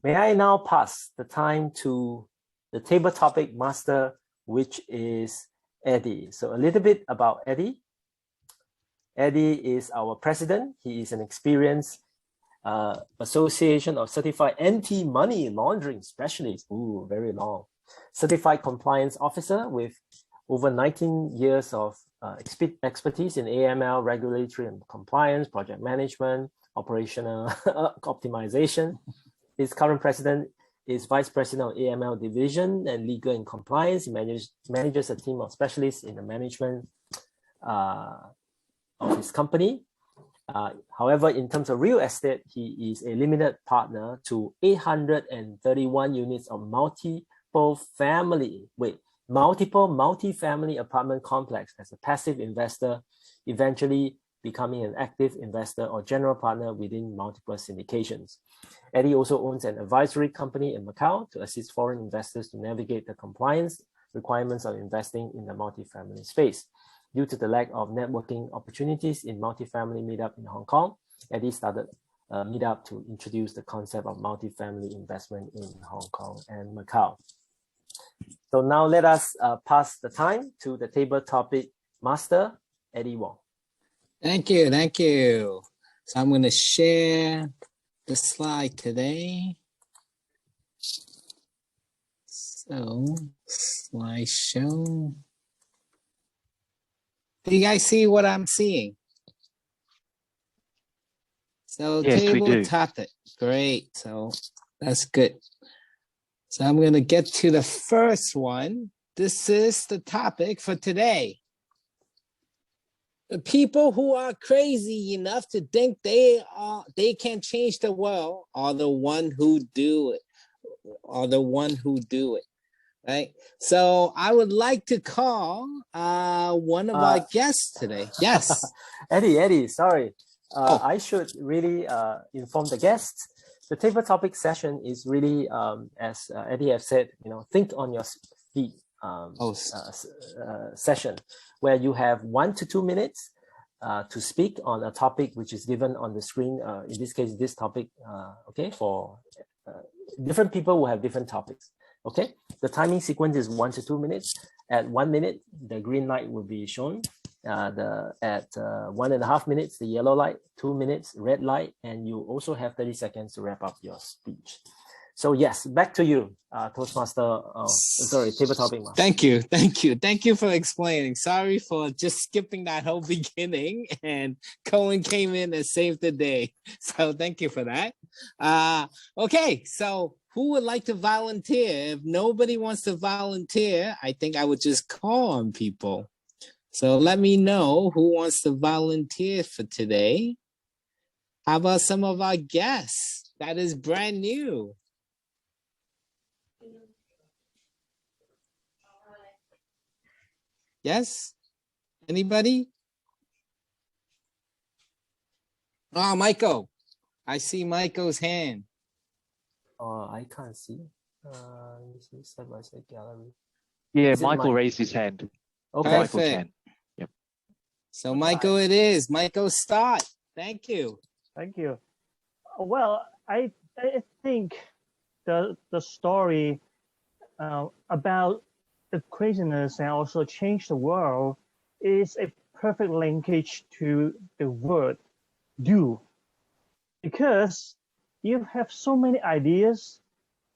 May I now pass the time to the table topic master, which is Eddie. So a little bit about Eddie. Eddie is our president. He is an experienced Association of Certified Anti-Money Laundering Specialist. Ooh, very long. Certified Compliance Officer with over 19 years of expertise in AML, regulatory and compliance, project management, operational optimization. His current president is Vice President of AML Division and Legal and Compliance. He manages a team of specialists in the management of his company. However, in terms of real estate, he is a limited partner to 831 units of multiple multi-family apartment complex as a passive investor, eventually becoming an active investor or general partner within multiple syndications. Eddie also owns an advisory company in Macau to assist foreign investors to navigate the compliance requirements of investing in the multifamily space. Due to the lack of networking opportunities in multifamily meetup in Hong Kong, Eddie started a meetup to introduce the concept of multifamily investment in Hong Kong and Macau. So now let us pass the time to the table topic master, Eddie Wong. Thank you, thank you. So I'm going to share the slide today. So, slideshow. Do you guys see what I'm seeing? So yes, table topic, great. So that's good. So I'm going to get to the first one. This is the topic for today. The people who are crazy enough to think they can change the world are the one who do it. Right. So I would like to call one of our guests today. Yes. Eddie, sorry. I should really inform the guests. The table topic session is really, as Eddie have said, think on your feet session, where you have 1 to 2 minutes to speak on a topic which is given on the screen. In this case, this topic, okay, for different people will have different topics. Okay, the timing sequence is 1 to 2 minutes. At 1 minute, the green light will be shown. At 1.5 minutes, the yellow light, 2 minutes, red light, and you also have 30 seconds to wrap up your speech. So yes, back to you, Toastmaster, table topic master. Thank you for explaining. Sorry for just skipping that whole beginning, and Cohen came in and saved the day. So thank you for that. Okay, so who would like to volunteer? If nobody wants to volunteer, I think I would just call on people. So let me know who wants to volunteer for today. How about some of our guests that is brand new? Yes? Anybody? Oh, Michael. I see Michael's hand. I can't see. Let me see, side by side gallery. Yeah, Michael raised his hand. Okay. Michael can. Yep. So Michael it is. Michael, start. Thank you. Thank you. Well, I think the story about the craziness and also change the world is a perfect linkage to the word do, because you have so many ideas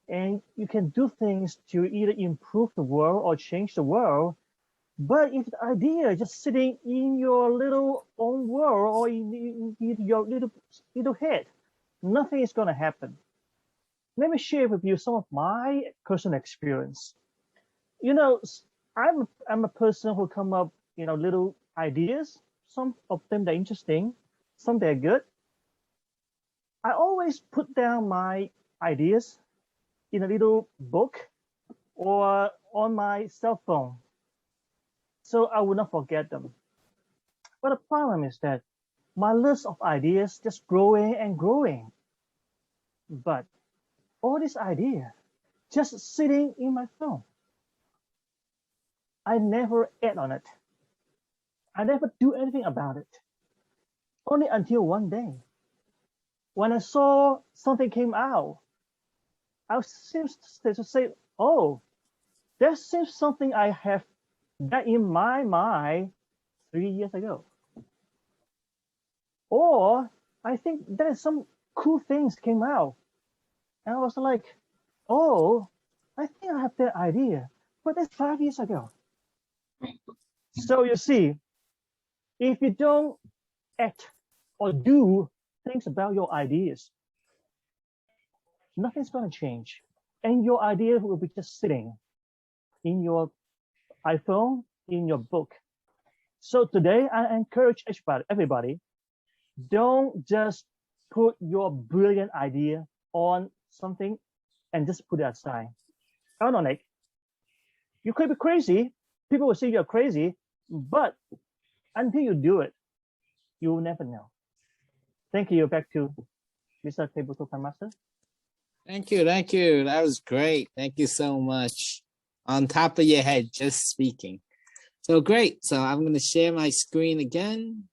and you can do things to either improve the world or change the world. But if the idea is just sitting in your little own world or in your little head, nothing is going to happen. Let me share with you some of my personal experience. I'm a person who come up, little ideas. Some of them they're interesting, some they're good. I always put down my ideas in a little book or on my cell phone, so I will not forget them. But the problem is that my list of ideas just growing and growing. But all these ideas just sitting in my phone. I never add on it. I never do anything about it. Only until one day, when I saw something came out, I seems to say, oh, there seems something I have that in my mind 3 years ago. Or I think there's some cool things came out. And I was like, oh, I think I have that idea, but that's 5 years ago. So you see, if you don't act or do things about your ideas, nothing's going to change. And your idea will be just sitting in your iPhone, in your book. So today, I encourage everybody, don't just put your brilliant idea on something and just put it aside. I don't know, Nick. You could be crazy. People will say you're crazy, but until you do it, you will never know. Thank you. Back to Mr. Tabletop Master. Thank you. That was great. Thank you so much. On top of your head, just speaking. So great. So I'm going to share my screen again.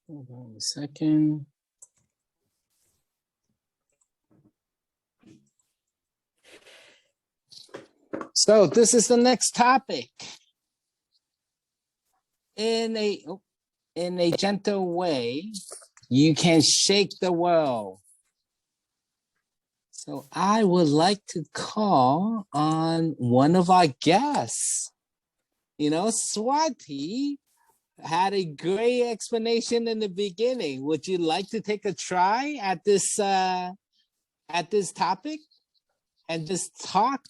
Hold on a second. So this is the next topic. In a gentle way, you can shake the world. So I would like to call on one of our guests. Swati had a great explanation in the beginning. Would you like to take a try at this topic and just talk?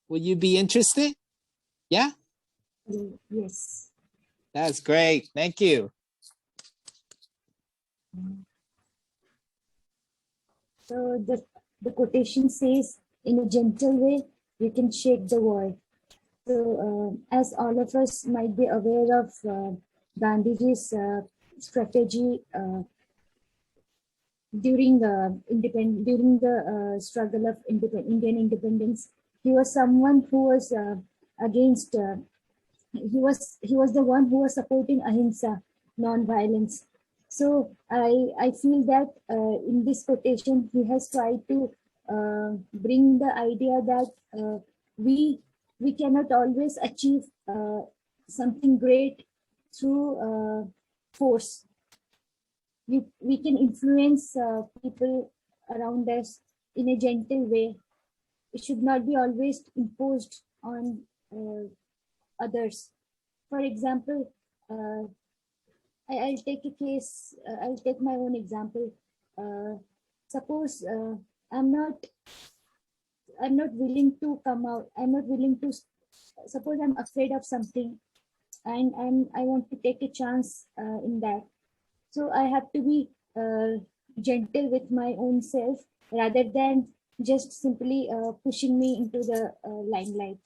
Would you be interested? Yeah? Yes. That's great. Thank you. So the quotation says, in a gentle way, you can shake the world. So as all of us might be aware of Gandhiji's strategy during the struggle of Indian independence, he was someone who was against. He was the one who was supporting ahimsa, non-violence. So I feel that in this quotation he has tried to bring the idea that we cannot always achieve something great through force. We can influence people around us in a gentle way. It should not be always imposed on others. For example, I'll take a case. I'll take my own example. Suppose I'm not willing to come out. I'm not willing to. Suppose I'm afraid of something, and I want to take a chance in that. So I have to be gentle with my own self rather than just simply pushing me into the limelight.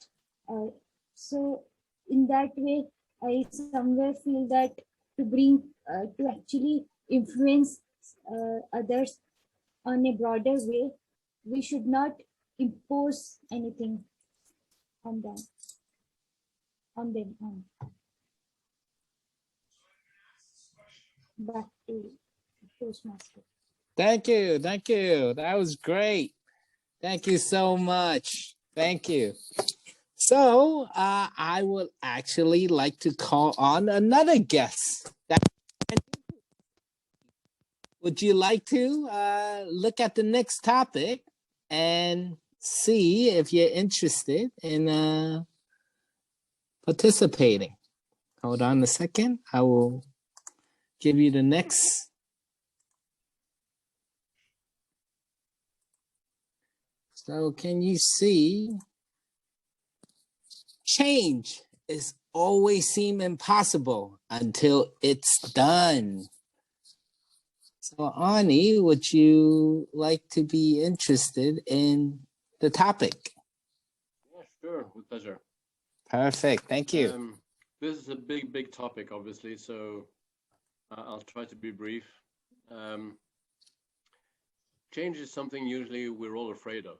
So in that way, I somewhere feel that to bring, to actually influence others on a broader way, we should not impose anything on them. Back to Toastmaster. Thank you. Thank you. That was great. Thank you so much. Thank you. So I would actually like to call on another guest. Would you like to look at the next topic and see if you're interested in participating? Hold on a second. I will give you the next. So can you see? Change is always seem impossible until it's done. So Ani, would you like to be interested in the topic? Yeah, sure, with pleasure. Perfect, thank you. This is a big topic, obviously, so I'll try to be brief. Change is something usually we're all afraid of.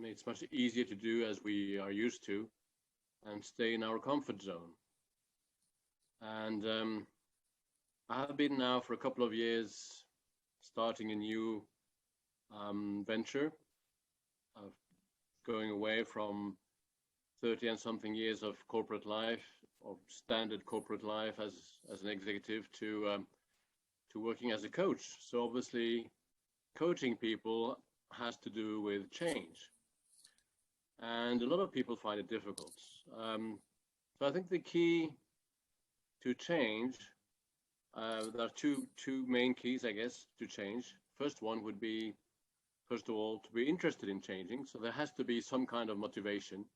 It's much easier to do as we are used to and stay in our comfort zone. And I have been now for a couple of years starting a new venture of going away from 30 and something years of corporate life, of standard corporate life as an executive to working as a coach. So obviously coaching people has to do with change. And a lot of people find it difficult. So I think the key to change, there are two main keys, I guess, to change. First one would be, first of all, to be interested in changing. So there has to be some kind of motivation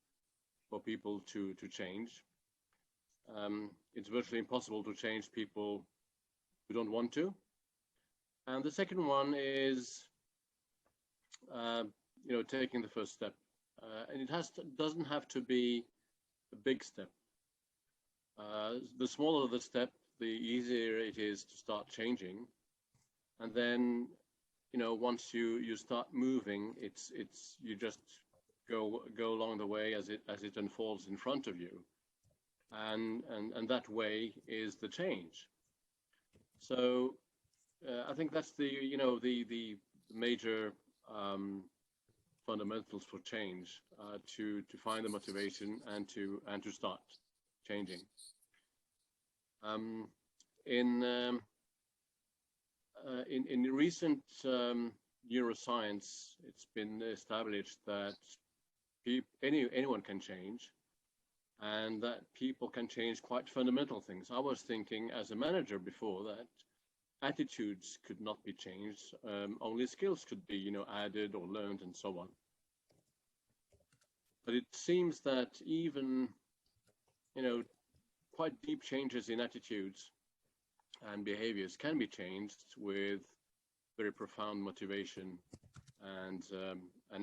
for people to change. It's virtually impossible to change people who don't want to. And the second one is, taking the first step. And it doesn't have to be a big step. The smaller the step, the easier it is to start changing. And then, once you start moving, it's you just go along the way as it unfolds in front of you, and that way is the change. So I think that's the major fundamentals for change, to find the motivation and to start changing. In recent neuroscience, it's been established that anyone can change, and that people can change quite fundamental things. I was thinking as a manager before that attitudes could not be changed, only skills could be added or learned and so on. But it seems that even quite deep changes in attitudes and behaviors can be changed with very profound motivation and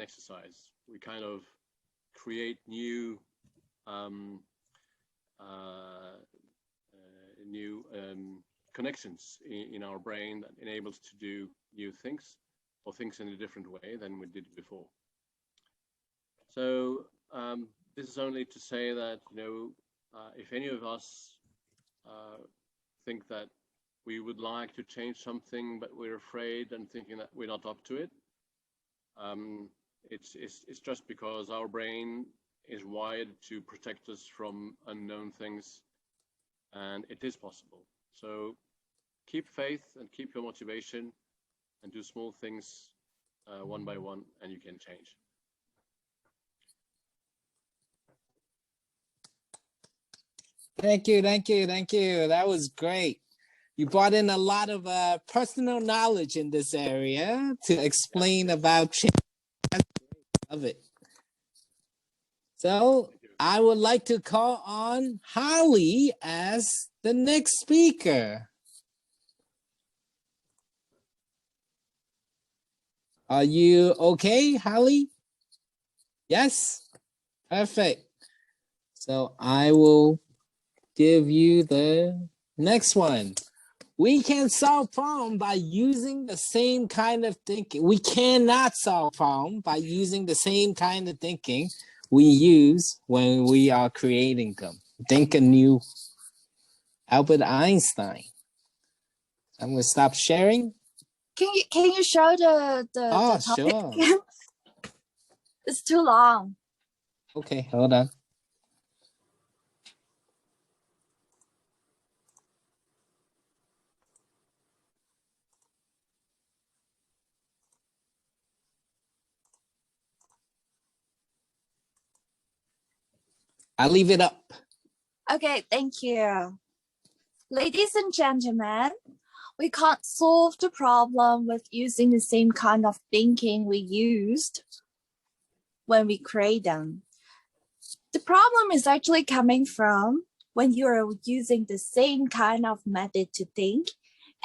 exercise. We kind of create new connections in our brain that enables to do new things, or things in a different way than we did before. So this is only to say that if any of us think that we would like to change something, but we're afraid and thinking that we're not up to it, it's just because our brain is wired to protect us from unknown things, and it is possible. So keep faith and keep your motivation and do small things one by one, and you can change. Thank you. That was great. You brought in a lot of personal knowledge in this area to explain about change. Love it. So I would like to call on Holly as the next speaker. Are you okay, Holly? Yes? Perfect. So I will give you the next one. We can solve problems by using the same kind of thinking. We cannot solve problems by using the same kind of thinking we use when we are creating them. Think anew. Albert Einstein. I'm going to stop sharing. Can you show the topic? Sure. It's too long. Okay, hold on. I'll leave it up. Okay, thank you. Ladies and gentlemen, we can't solve the problem with using the same kind of thinking we used when we create them. The problem is actually coming from when you're using the same kind of method to think,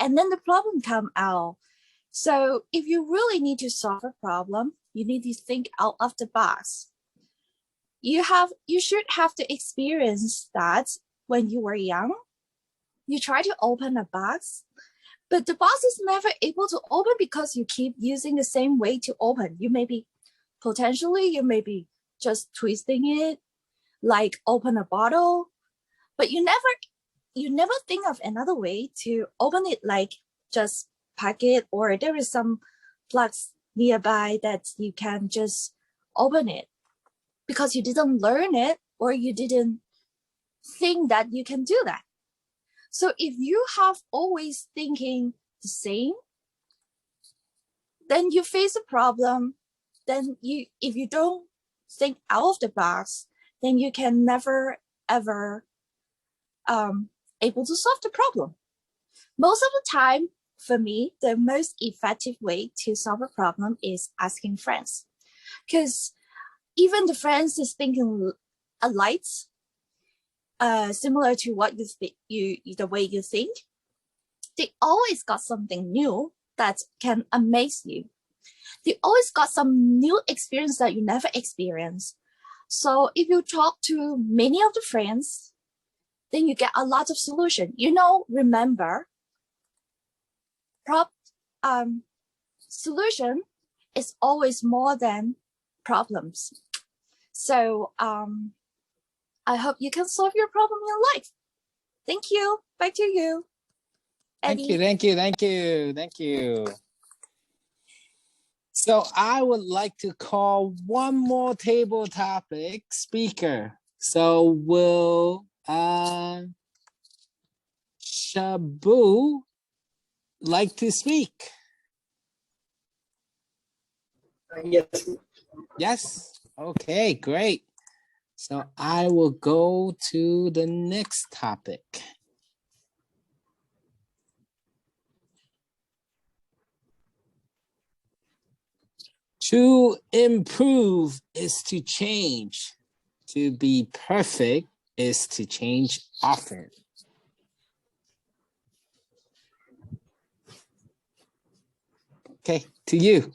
and then the problem come out. So if you really need to solve a problem, you need to think out of the box. You should have to experience that when you were young. You try to open a box, but the box is never able to open because you keep using the same way to open. You may be just twisting it, like open a bottle, but you never think of another way to open it, like just pack it, or there is some plugs nearby that you can just open it because you didn't learn it or you didn't think that you can do that. So if you have always thinking the same, then you face a problem. Then if you don't think out of the box, then you can never ever able to solve the problem. Most of the time, for me, the most effective way to solve a problem is asking friends, because even the friends is thinking alike, similar to what the way you think, they always got something new that can amaze you. They always got some new experience that you never experienced. So if you talk to many of the friends, then you get a lot of solution. Remember, solution is always more than problems. So I hope you can solve your problem in life. Thank you. Back to you, Eddie. Thank you. So I would like to call one more table topic speaker. So will Shabu like to speak? Yes. Yes? Okay, great. So I will go to the next topic. To improve is to change. To be perfect is to change often. Okay, to you.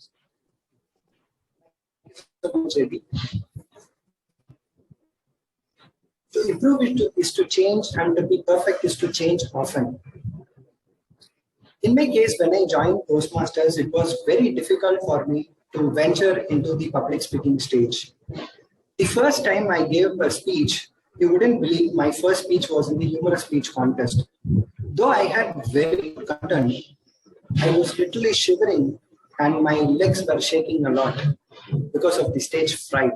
To improve is to change, and to be perfect is to change often. In my case, when I joined Toastmasters, it was very difficult for me to venture into the public speaking stage. The first time I gave a speech, you wouldn't believe my first speech was in the humorous speech contest. Though I had very good content, I was literally shivering and my legs were shaking a lot because of the stage fright.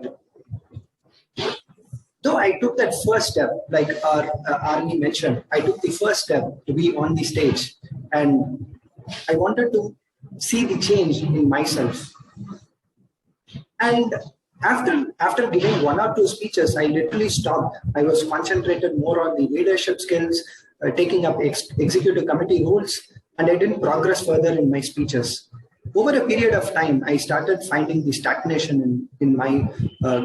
Though I took that first step, like our Arnie mentioned, I took the first step to be on the stage, and I wanted to see the change in myself. And after giving one or two speeches, I literally stopped. I was concentrated more on the leadership skills, taking up executive committee roles, and I didn't progress further in my speeches. Over a period of time, I started finding the stagnation in my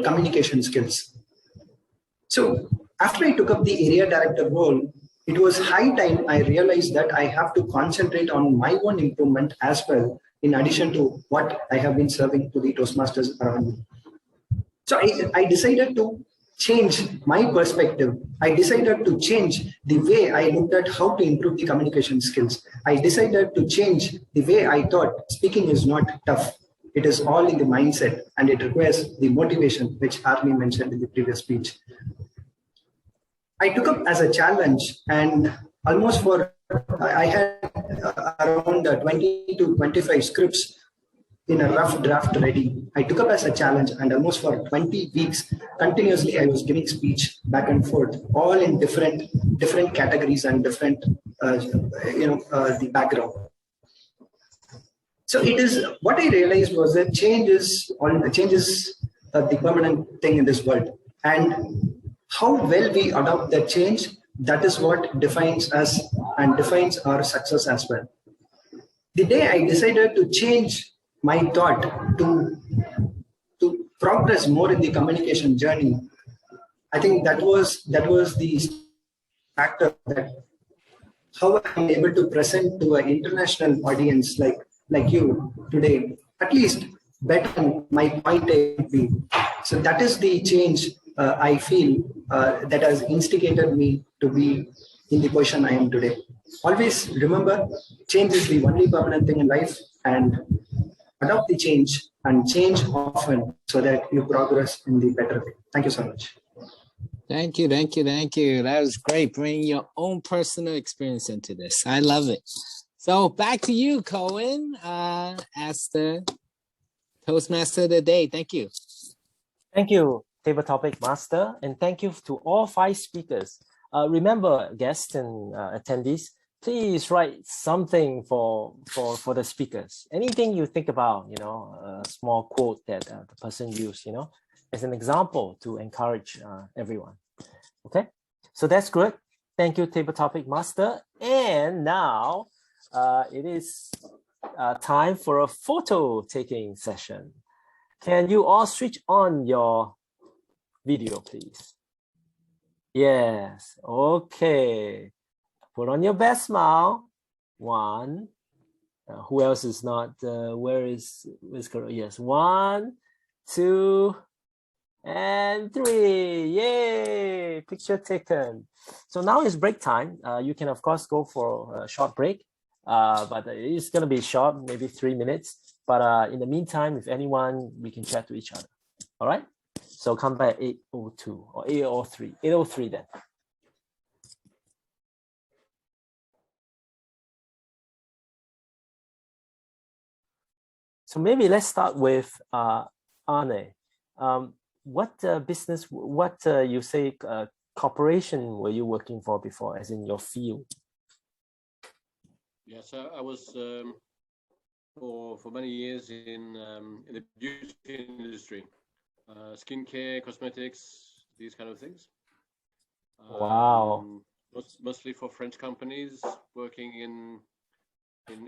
communication skills. So after I took up the area director role, it was high time I realized that I have to concentrate on my own improvement as well, in addition to what I have been serving to the Toastmasters around me. So I decided to change my perspective. I decided to change the way I looked at how to improve the communication skills. I decided to change the way I thought speaking is not tough. It is all in the mindset, and it requires the motivation, which Army mentioned in the previous speech. I took up as a challenge, and almost for I had around 20 to 25 scripts in a rough draft ready. I took up as a challenge, and almost for 20 weeks continuously I was giving speech back and forth, all in different categories and different the background. So it is what I realized was that change is the permanent thing in this world, and how well we adopt that change, that is what defines us and defines our success as well. The day I decided to change my thought to progress more in the communication journey, I think that was the factor that how I'm able to present to an international audience like you today, at least better than my point A would be. So that is the change I feel that has instigated me to be in the position I am today. Always remember, change is the only permanent thing in life, and adopt the change and change often so that you progress in the better way. Thank you so much. Thank you. That was great, bringing your own personal experience into this. I love it. So back to you, Cohen, as the Toastmaster of the day. Thank you. Thank you, Table Topic Master, and thank you to all 5 speakers. Remember, guests and attendees, please write something for the speakers. Anything you think about, a small quote that the person used, as an example to encourage everyone. Okay, so that's good. Thank you, Table Topic Master. And now it is time for a photo taking session. Can you all switch on your video, please? Yes, okay. Put on your best smile. 1. Who else is not? Where's Carol? Yes, 1, 2, and 3. Yay! Picture taken. So now is break time. You can of course go for a short break, but it's gonna be short, maybe 3 minutes. But in the meantime, if anyone, we can chat to each other. All right. So come back at 8:02 or 8:03. 8:03 then. So maybe let's start with Arne. What business, you say corporation were you working for before, as in your field? Yes, I was for many years in the beauty industry, skincare, cosmetics, these kind of things. Wow. Mostly for French companies, working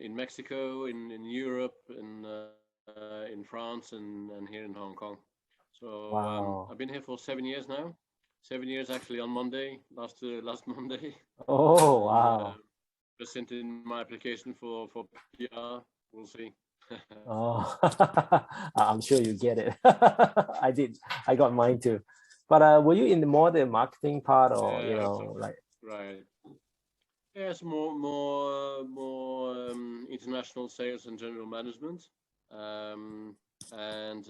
in Mexico, in Europe, in France, and here in Hong Kong. So wow. I've been here for 7 years now. 7 years actually on Monday, last Monday. Oh wow. Presented my application for PR. We'll see. Oh, I'm sure you get it. I did. I got mine too. But were you in the marketing part, or like? Right. Yes, more international sales and general management, and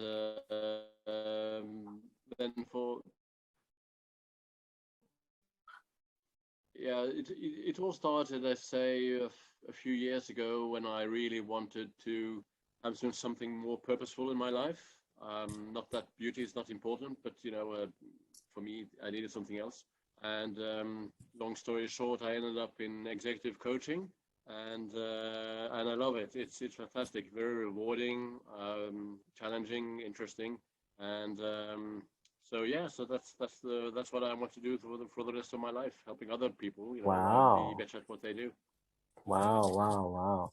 then it all started, I say, a few years ago when I really wanted to have something more purposeful in my life. Not that beauty is not important, but for me, I needed something else. And long story short, I ended up in executive coaching, and I love it. It's fantastic, very rewarding, challenging, interesting, and so that's what I want to do for the rest of my life, helping other people, wow. be better at what they do. Wow.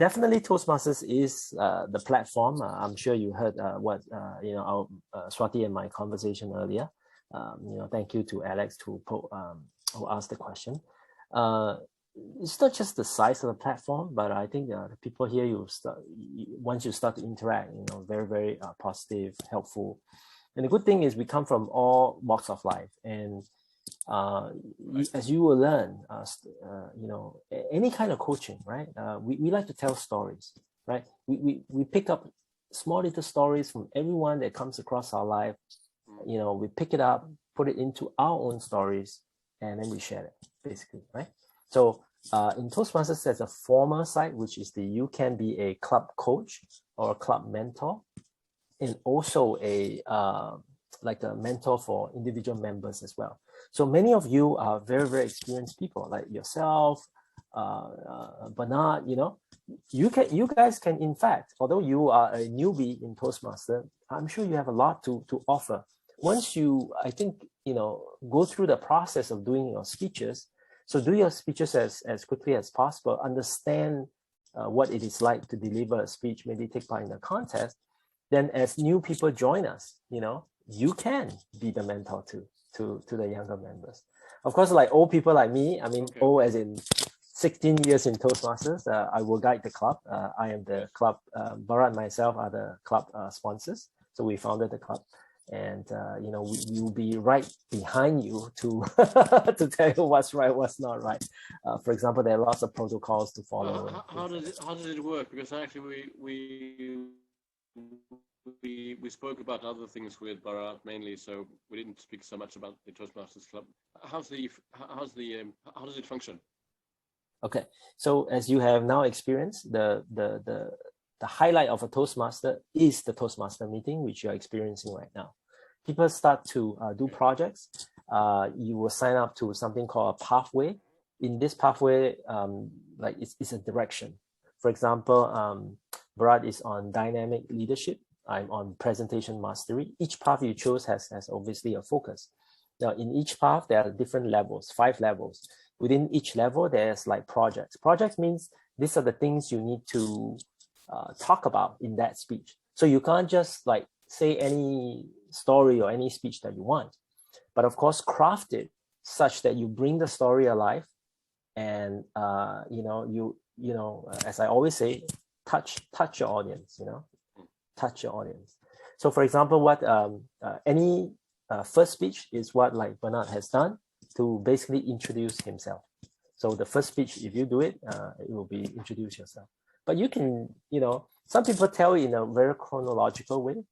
Definitely Toastmasters is the platform. I'm sure you heard what our Swati and my conversation earlier. Thank you to Alex who asked the question. It's not just the size of the platform, but I think the people here, once you start to interact, very, very positive, helpful. And the good thing is we come from all walks of life, and as you will learn, you know, any kind of coaching, right? We like to tell stories, right? We pick up small little stories from everyone that comes across our life. You know, we pick it up, put it into our own stories, and then we share it, basically, right? So in Toastmasters, there's a former side, which is you can be a club coach or a club mentor, and also a like a mentor for individual members as well. So many of you are very, very experienced people like yourself, Bernard, you know, you guys can, in fact, although you are a newbie in Toastmaster, I'm sure you have a lot to offer. Once you, I think, you know, go through the process of doing your speeches, so do your speeches as quickly as possible, understand what it is like to deliver a speech, maybe take part in a contest, then as new people join us, you know, you can be the mentor to the younger members. Of course, like old people like me, I mean, old as in 16 years in Toastmasters, I will guide the club. I am the club, Bharat and myself are the club sponsors. So we founded the club. And, you know, we will be right behind you to, to tell you what's right, what's not right. For example, there are lots of protocols to follow. How does it work? Because actually we spoke about other things with Bharat mainly, so we didn't speak so much about the Toastmasters Club. How does it function? Okay, so as you have now experienced, the highlight of a Toastmaster is the Toastmaster meeting, which you are experiencing right now. People start to do projects. You will sign up to something called a pathway. In this pathway, like it's a direction. For example, Bharat is on dynamic leadership. I'm on presentation mastery. Each path you chose has obviously a focus. Now, in each path, there are different levels, 5 levels. Within each level, there's like projects. Projects means these are the things you need to talk about in that speech. So you can't just like say any story or any speech that you want, but of course, craft it such that you bring the story alive, and you know, as I always say, touch your audience. You know, touch your audience. So, for example, what any first speech is what like Bernard has done to basically introduce himself. So the first speech, if you do it, it will be introduce yourself. But you can, you know, some people tell in a very chronological way,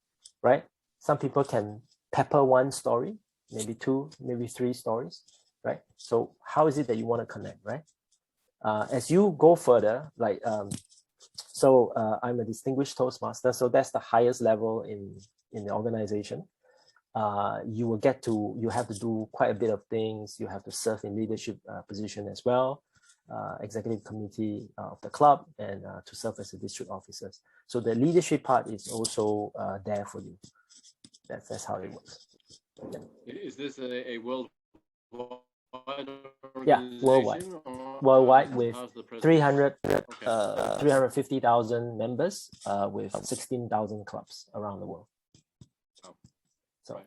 right? Some people can pepper one story, maybe 2, maybe 3 stories, right? So how is it that you want to connect, right? As you go further, like, so I'm a distinguished Toastmaster, so that's the highest level in the organization. You have to do quite a bit of things. You have to serve in leadership position as well, executive committee of the club, and to serve as a district officers. So the leadership part is also there for you. That's how it works. Yeah. Is this a worldwide organization? Yeah, worldwide with 350,000 members with 16,000 clubs around the world. So,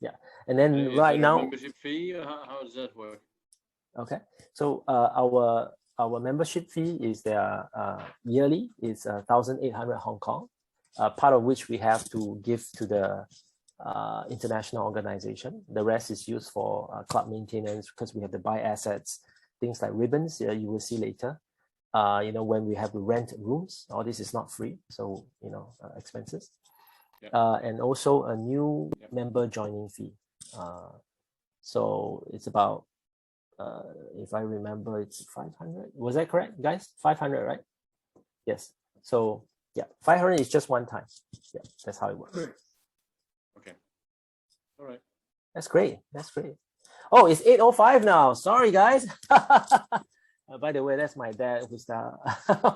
yeah, and then right now, membership fee. How does that work? Okay, so our membership fee is there yearly. It's 1,800 Hong Kong, part of which we have to give to the international organization. The rest is used for club maintenance, because we have to buy assets, things like ribbons. You will see later. You know, when we have to rent rooms, all this is not free, so you know, expenses. And also a new member joining fee. So it's about, if I remember, it's 500. Was that correct, guys? 500, right? Yes. So yeah, 500 is just one time. Yeah, that's how it works. Okay. All right. That's great. That's great. Oh, it's 8:05 now. Sorry, guys. By the way, that's my dad who's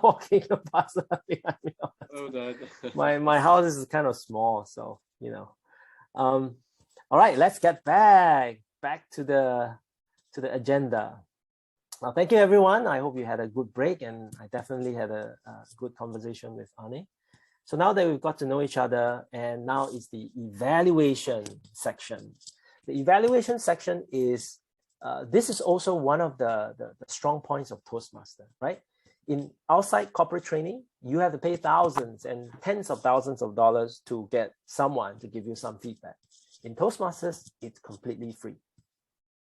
walking past behind me. Oh, Dad. my house is kind of small, so you know. All right, let's get back to the agenda. Well, thank you, everyone. I hope you had a good break, and I definitely had a good conversation with Arne. So now that we've got to know each other, and now is the evaluation section. The evaluation section is, this is also one of the strong points of Toastmaster, right? In outside corporate training, you have to pay thousands and tens of thousands of dollars to get someone to give you some feedback. In Toastmasters, it's completely free,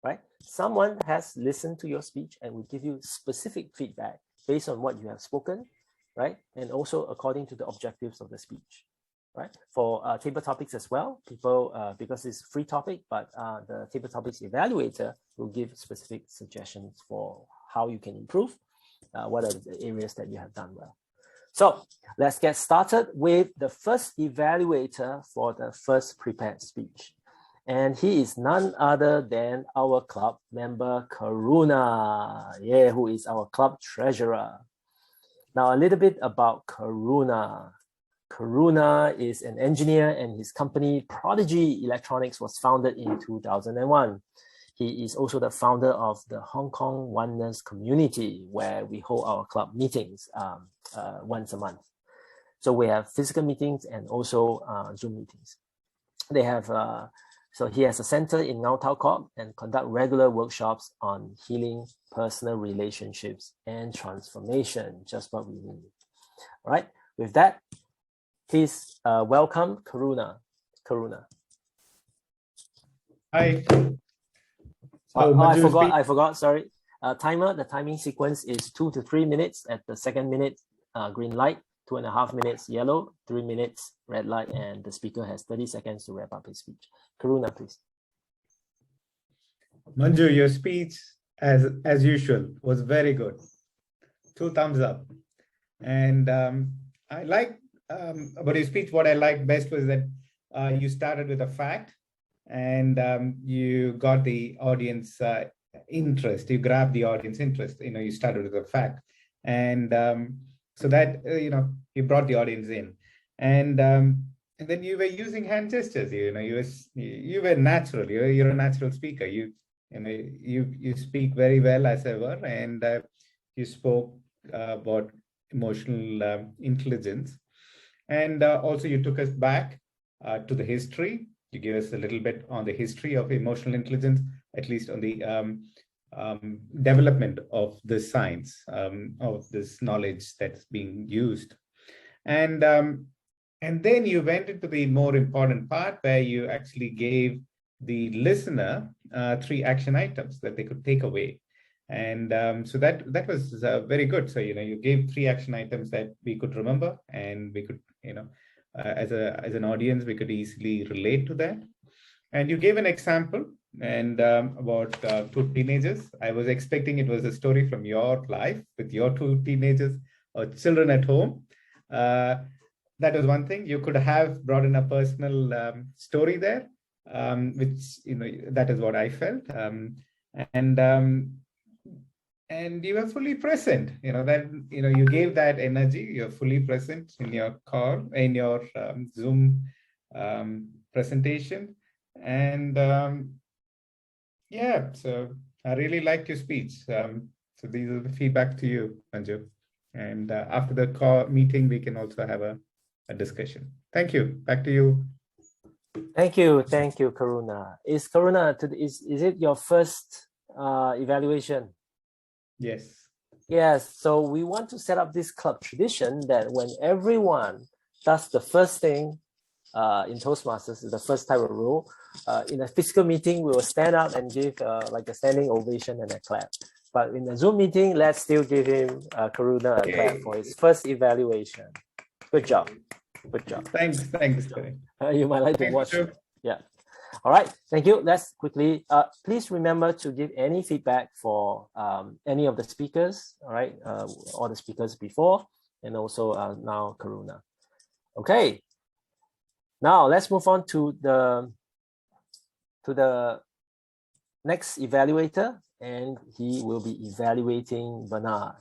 right? Someone has listened to your speech and will give you specific feedback based on what you have spoken, right? And also according to the objectives of the speech, right? For table topics as well, people, because it's free topic, but the table topics evaluator will give specific suggestions for how you can improve, what are the areas that you have done well. So let's get started with the first evaluator for the first prepared speech. And he is none other than our club member, Karuna, yeah, who is our club treasurer. Now, a little bit about Karuna. Karuna is an engineer and his company, Prodigy Electronics, was founded in 2001. He is also the founder of the Hong Kong Oneness Community, where we hold our club meetings once a month. So we have physical meetings and also Zoom meetings. They have, so he has a center in Ngau Tau Kok and conduct regular workshops on healing personal relationships and transformation, just what we need. All right, with that, please welcome Karuna. Karuna. Hi. I forgot, sorry. Timer, the timing sequence is 2 to 3 minutes. At the second minute, green light, 2.5 minutes yellow, 3 minutes red light, and the speaker has 30 seconds to wrap up his speech. Karuna, please. Manju, your speech, as usual, was very good. 2 thumbs up. And I like about your speech, what I liked best was that you started with a fact and you got the audience interest. You grabbed the audience interest. You know, you started with a fact. And so that, you know, you brought the audience in. And then you were using hand gestures. You know, you were natural. You're a natural speaker. You speak very well as ever, and you spoke about emotional intelligence, and also you took us back to the history. You gave us a little bit on the history of emotional intelligence, at least on the development of the science of this knowledge that's being used, and then you went into the more important part where you actually gave the listener 3 action items that they could take away. And so that was very good. So, you know, you gave 3 action items that we could remember, and we could, you know, as an audience, we could easily relate to that. And you gave an example and about 2 teenagers. I was expecting it was a story from your life with your 2 teenagers or children at home. That was one thing. You could have brought in a personal story there, which, you know, that is what I felt. And you were fully present, you know, that, you know, you gave that energy. You're fully present in your call, in your Zoom presentation. And yeah, so I really liked your speech. So these are the feedback to you, Manju. And after the call meeting, we can also have a discussion. Thank you. Back to you. Thank you, Karuna. Is it your first evaluation? Yes. Yes. So we want to set up this club tradition that when everyone does the first thing in Toastmasters, is the first type of rule. In a physical meeting, we will stand up and give like a standing ovation and a clap. But in the Zoom meeting, let's still give him Karuna a clap for his first evaluation. Good job. Good job. Thanks. You might like to watch. Yeah. All right. Thank you. Let's quickly, please remember to give any feedback for any of the speakers, all right? All the speakers before, and also now Karuna. Okay. Now let's move on to the next evaluator, and he will be evaluating Bernard.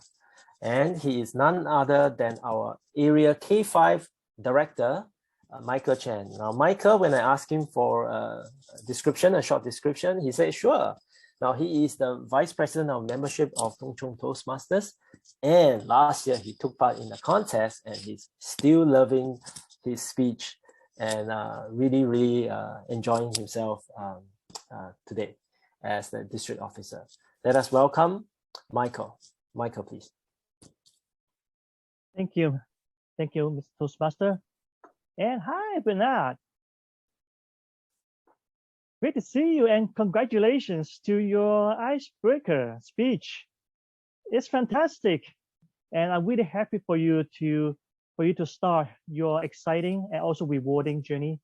And he is none other than our Area K5 Director, Michael Chen. Now, Michael, when I asked him for a short description, he said, sure. Now, he is the Vice President of Membership of Tung Chung Toastmasters. And last year, he took part in the contest, and he's still loving his speech and really enjoying himself today as the District Officer. Let us welcome Michael. Michael, please. Thank you. Thank you, Mr. Toastmaster. And hi, Bernard. Great to see you, and congratulations to your icebreaker speech. It's fantastic, and I'm really happy for you to start your exciting and also rewarding journey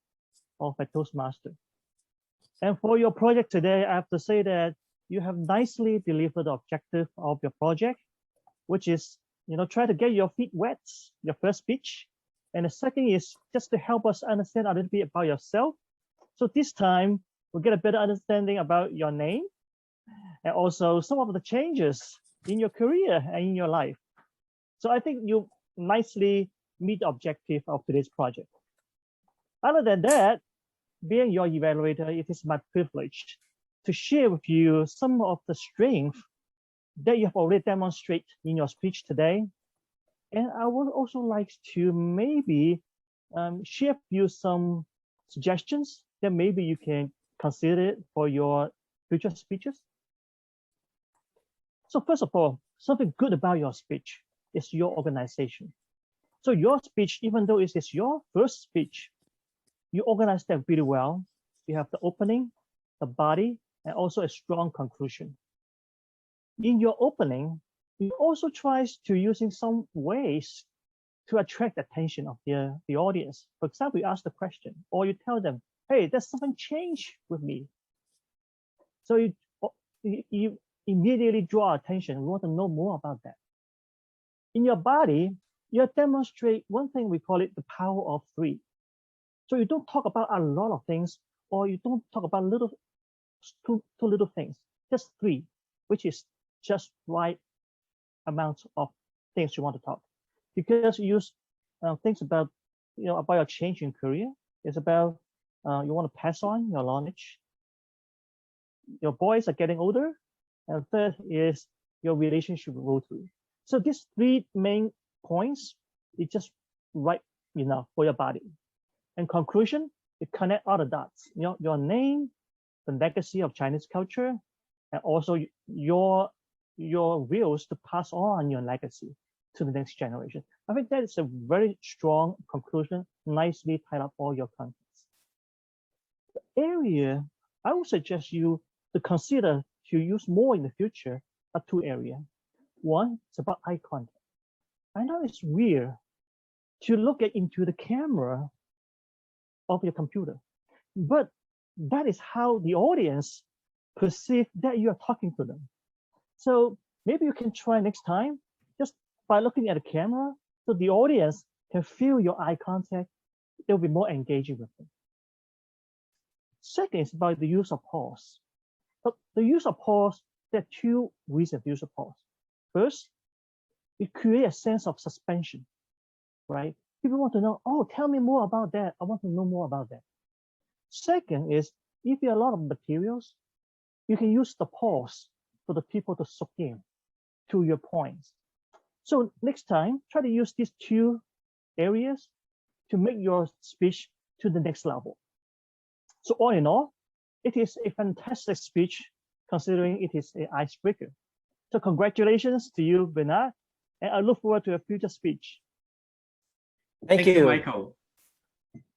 of a Toastmaster. And for your project today, I have to say that you have nicely delivered the objective of your project, which is, try to get your feet wet, your first speech. And the second is just to help us understand a little bit about yourself. So this time we'll get a better understanding about your name and also some of the changes in your career and in your life. So I think you nicely meet the objective of today's project. Other than that, being your evaluator, it is my privilege to share with you some of the strength that you have already demonstrated in your speech today. And I would also like to maybe share with you some suggestions that maybe you can consider for your future speeches. So first of all, something good about your speech is your organization. So your speech, even though it is your first speech, you organize that really well. You have the opening, the body, and also a strong conclusion. In your opening, you also try to using some ways to attract the attention of the audience. For example, you ask the question, or you tell them, hey, there's something changed with me. So you immediately draw attention. We want to know more about that. In your body, you demonstrate one thing, we call it the power of three. So you don't talk about a lot of things, or you don't talk about two little things, just three, which is just right amount of things you want to talk. Because you use things about, about your change in career. It's about you want to pass on your knowledge. Your boys are getting older. And third is your relationship will go through. So these three main points, it's just right enough for your body. In conclusion, you connect all the dots. Your name, the legacy of Chinese culture, and also your wills to pass on your legacy to the next generation. I think that is a very strong conclusion, nicely tied up all your contents. The area I would suggest you to consider to use more in the future are two areas. One is about eye contact. I know it's weird to look into the camera of your computer, but that is how the audience perceive that you are talking to them. So maybe you can try next time just by looking at the camera so the audience can feel your eye contact. They'll be more engaging with them. Second is about the use of pause. But the use of pause, there are two reasons to use of pause. First, it creates a sense of suspension, right? People want to know, oh, tell me more about that. I want to know more about that. Second is, if you have a lot of materials, you can use the pause for the people to soak in to your points. So next time, try to use these two areas to make your speech to the next level. So all in all, it is a fantastic speech considering it is an icebreaker. So congratulations to you, Bernard, and I look forward to a future speech. Thank you, Michael.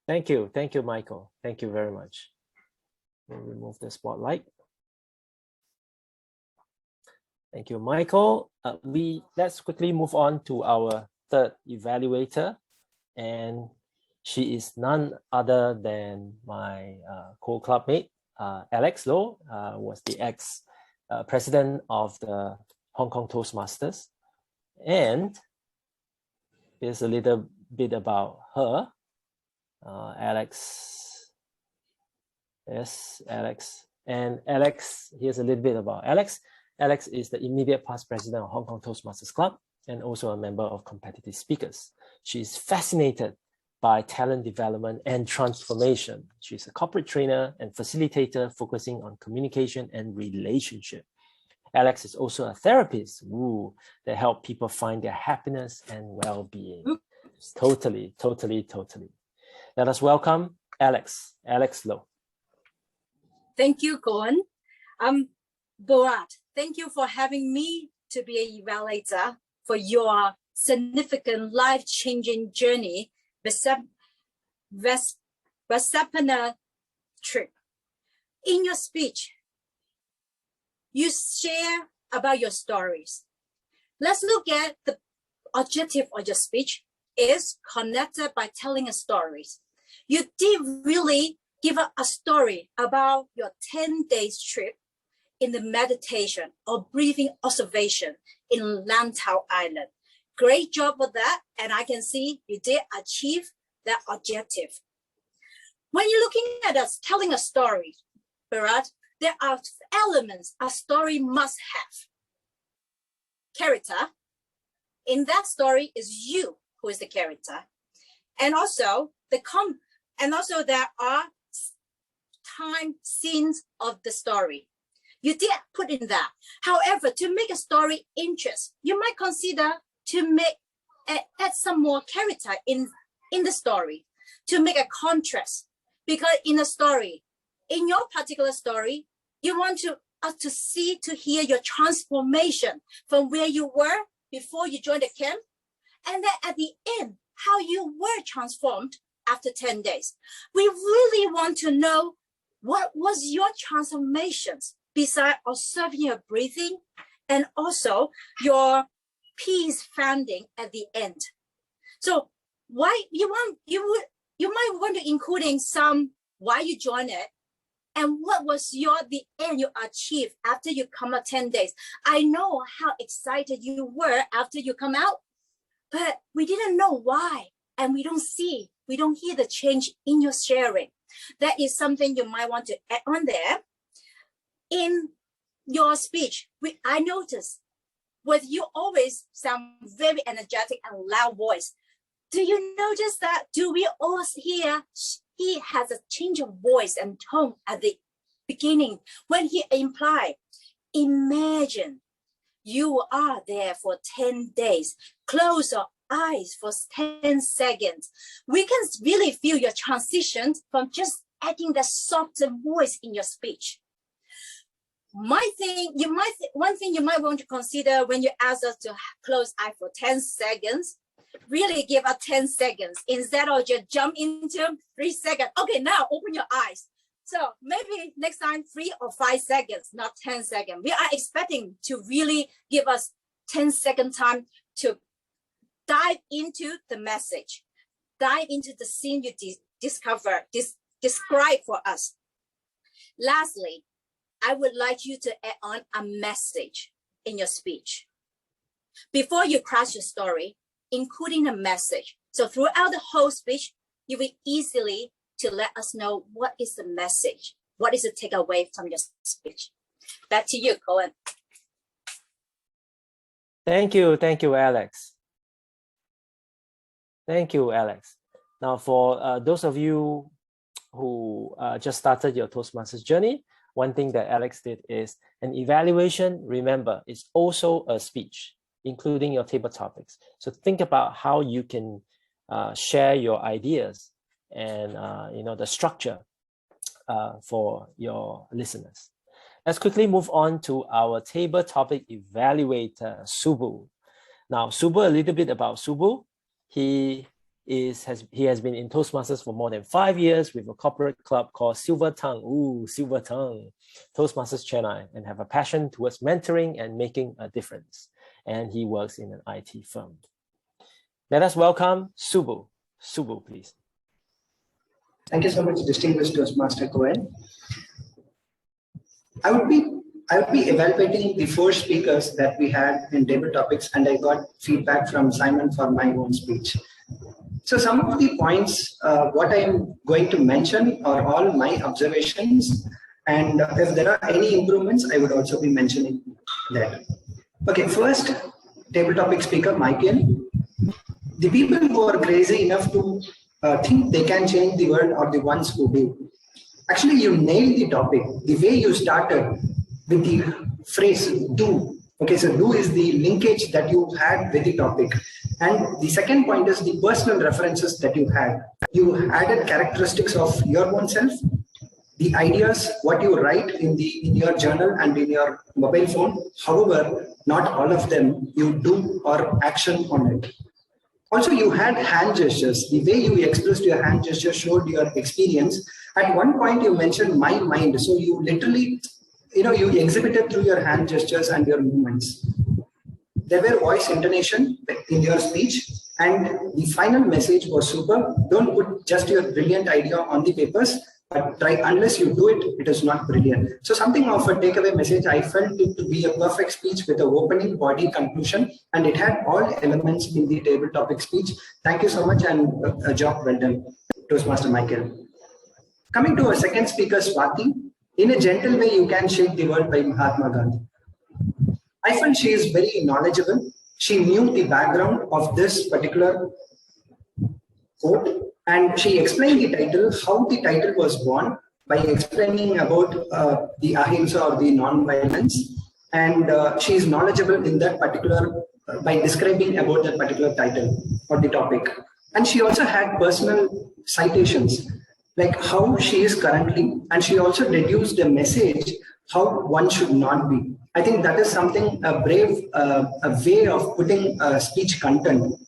Thank you, Michael. Thank you very much. We'll remove the spotlight. Thank you, Michael. Let's quickly move on to our third evaluator, and she is none other than my co-clubmate, Alex Low, was the ex-president of the Hong Kong Toastmasters. And here's a little bit about her. Alex. Yes, Alex. And Alex, here's a little bit about Alex. Alex is the immediate past president of Hong Kong Toastmasters Club and also a member of Competitive Speakers. She is fascinated by talent development and transformation. She's a corporate trainer and facilitator focusing on communication and relationship. Alex is also a therapist that help people find their happiness and well-being. Totally. Let us welcome Alex Low. Thank you, Gordon. Borat, thank you for having me to be an evaluator for your significant life-changing journey, Vasapana trip. In your speech, you share about your stories. Let's look at the objective of your speech is connected by telling a story. You did really give a story about your 10 days trip in the meditation or breathing observation in Lantau Island. Great job with that. And I can see you did achieve that objective. When you're looking at us telling a story, Bharat, there are elements a story must have. Character. In that story is you who is the character. And also there are time scenes of the story. You did put in that. However, to make a story interest, you might consider to add some more character in the story to make a contrast. Because in a story, in your particular story, you want to see, to hear your transformation from where you were before you joined the camp, and then at the end, how you were transformed after 10 days. We really want to know what was your transformations besides observing your breathing and also your peace finding at the end. So why you might want to include in some why you joined it and what was the end you achieved after you come out 10 days. I know how excited you were after you come out, but we didn't know why, and we don't hear the change in your sharing. That is something you might want to add on there. In your speech, I noticed with you always sound very energetic and loud voice. Do you notice that? Do we all hear he has a change of voice and tone at the beginning when he implied, imagine you are there for 10 days. Close your eyes for 10 seconds. We can really feel your transition from just adding the softer voice in your speech. One thing you might want to consider when you ask us to close eye for 10 seconds, really give us 10 seconds instead of just jump into 3 seconds. Okay, now open your eyes. So maybe next time 3 or 5 seconds, not 10 seconds. We are expecting to really give us 10-second time to dive into the message, dive into the scene you describe for us. Lastly, I would like you to add on a message in your speech. Before you craft your story, including a message. So throughout the whole speech, you will easily to let us know what is the message, what is the takeaway from your speech. Back to you, Cohen. Thank you, Alex. Thank you, Alex. Now, for those of you who just started your Toastmasters journey, one thing that Alex did is an evaluation. Remember, it's also a speech, including your table topics. So think about how you can share your ideas and the structure for your listeners. Let's quickly move on to our table topic evaluator, Subu. Now, Subu, a little bit about Subu. He has been in Toastmasters for more than 5 years with a corporate club called Silver Tongue. Ooh, Silver Tongue, Toastmasters Chennai, and have a passion towards mentoring and making a difference. And he works in an IT firm. Let us welcome Subu. Subu, please. Thank you so much, distinguished Toastmaster Cohen. I would be evaluating the 4 speakers that we had in table topics, and I got feedback from Simon for my own speech. So some of the points, what I am going to mention are all my observations, and if there are any improvements, I would also be mentioning that. Okay, first table topic speaker, Michael. The people who are crazy enough to think they can change the world are the ones who do. Actually, you nailed the topic. The way you started with the phrase do. Okay, so do is the linkage that you had with the topic. And the second point is the personal references that you had. You added characteristics of your own self, the ideas, what you write in your journal and in your mobile phone. However, not all of them you do or action on it. Also, you had hand gestures. The way you expressed your hand gesture showed your experience, At one point, you mentioned my mind. So you literally, you exhibited through your hand gestures and your movements. There were voice intonation in your speech, and the final message was super. Don't put just your brilliant idea on the papers, but try, unless you do it, it is not brilliant. So something of a takeaway message, I felt it to be a perfect speech with an opening, body, conclusion, and it had all elements in the table topic speech. Thank you so much, and a job well done, Toastmaster Michael. Coming to our second speaker, Swati, in a gentle way, you can shake the world by Mahatma Gandhi. I felt she is very knowledgeable. She knew the background of this particular quote, and she explained the title, how the title was born, by explaining about the ahimsa or the non-violence, and she is knowledgeable in that particular, by describing about that particular title or the topic. And she also had personal citations, like how she is currently, and she also deduced a message how one should not be. I think that is something, a brave a way of putting speech content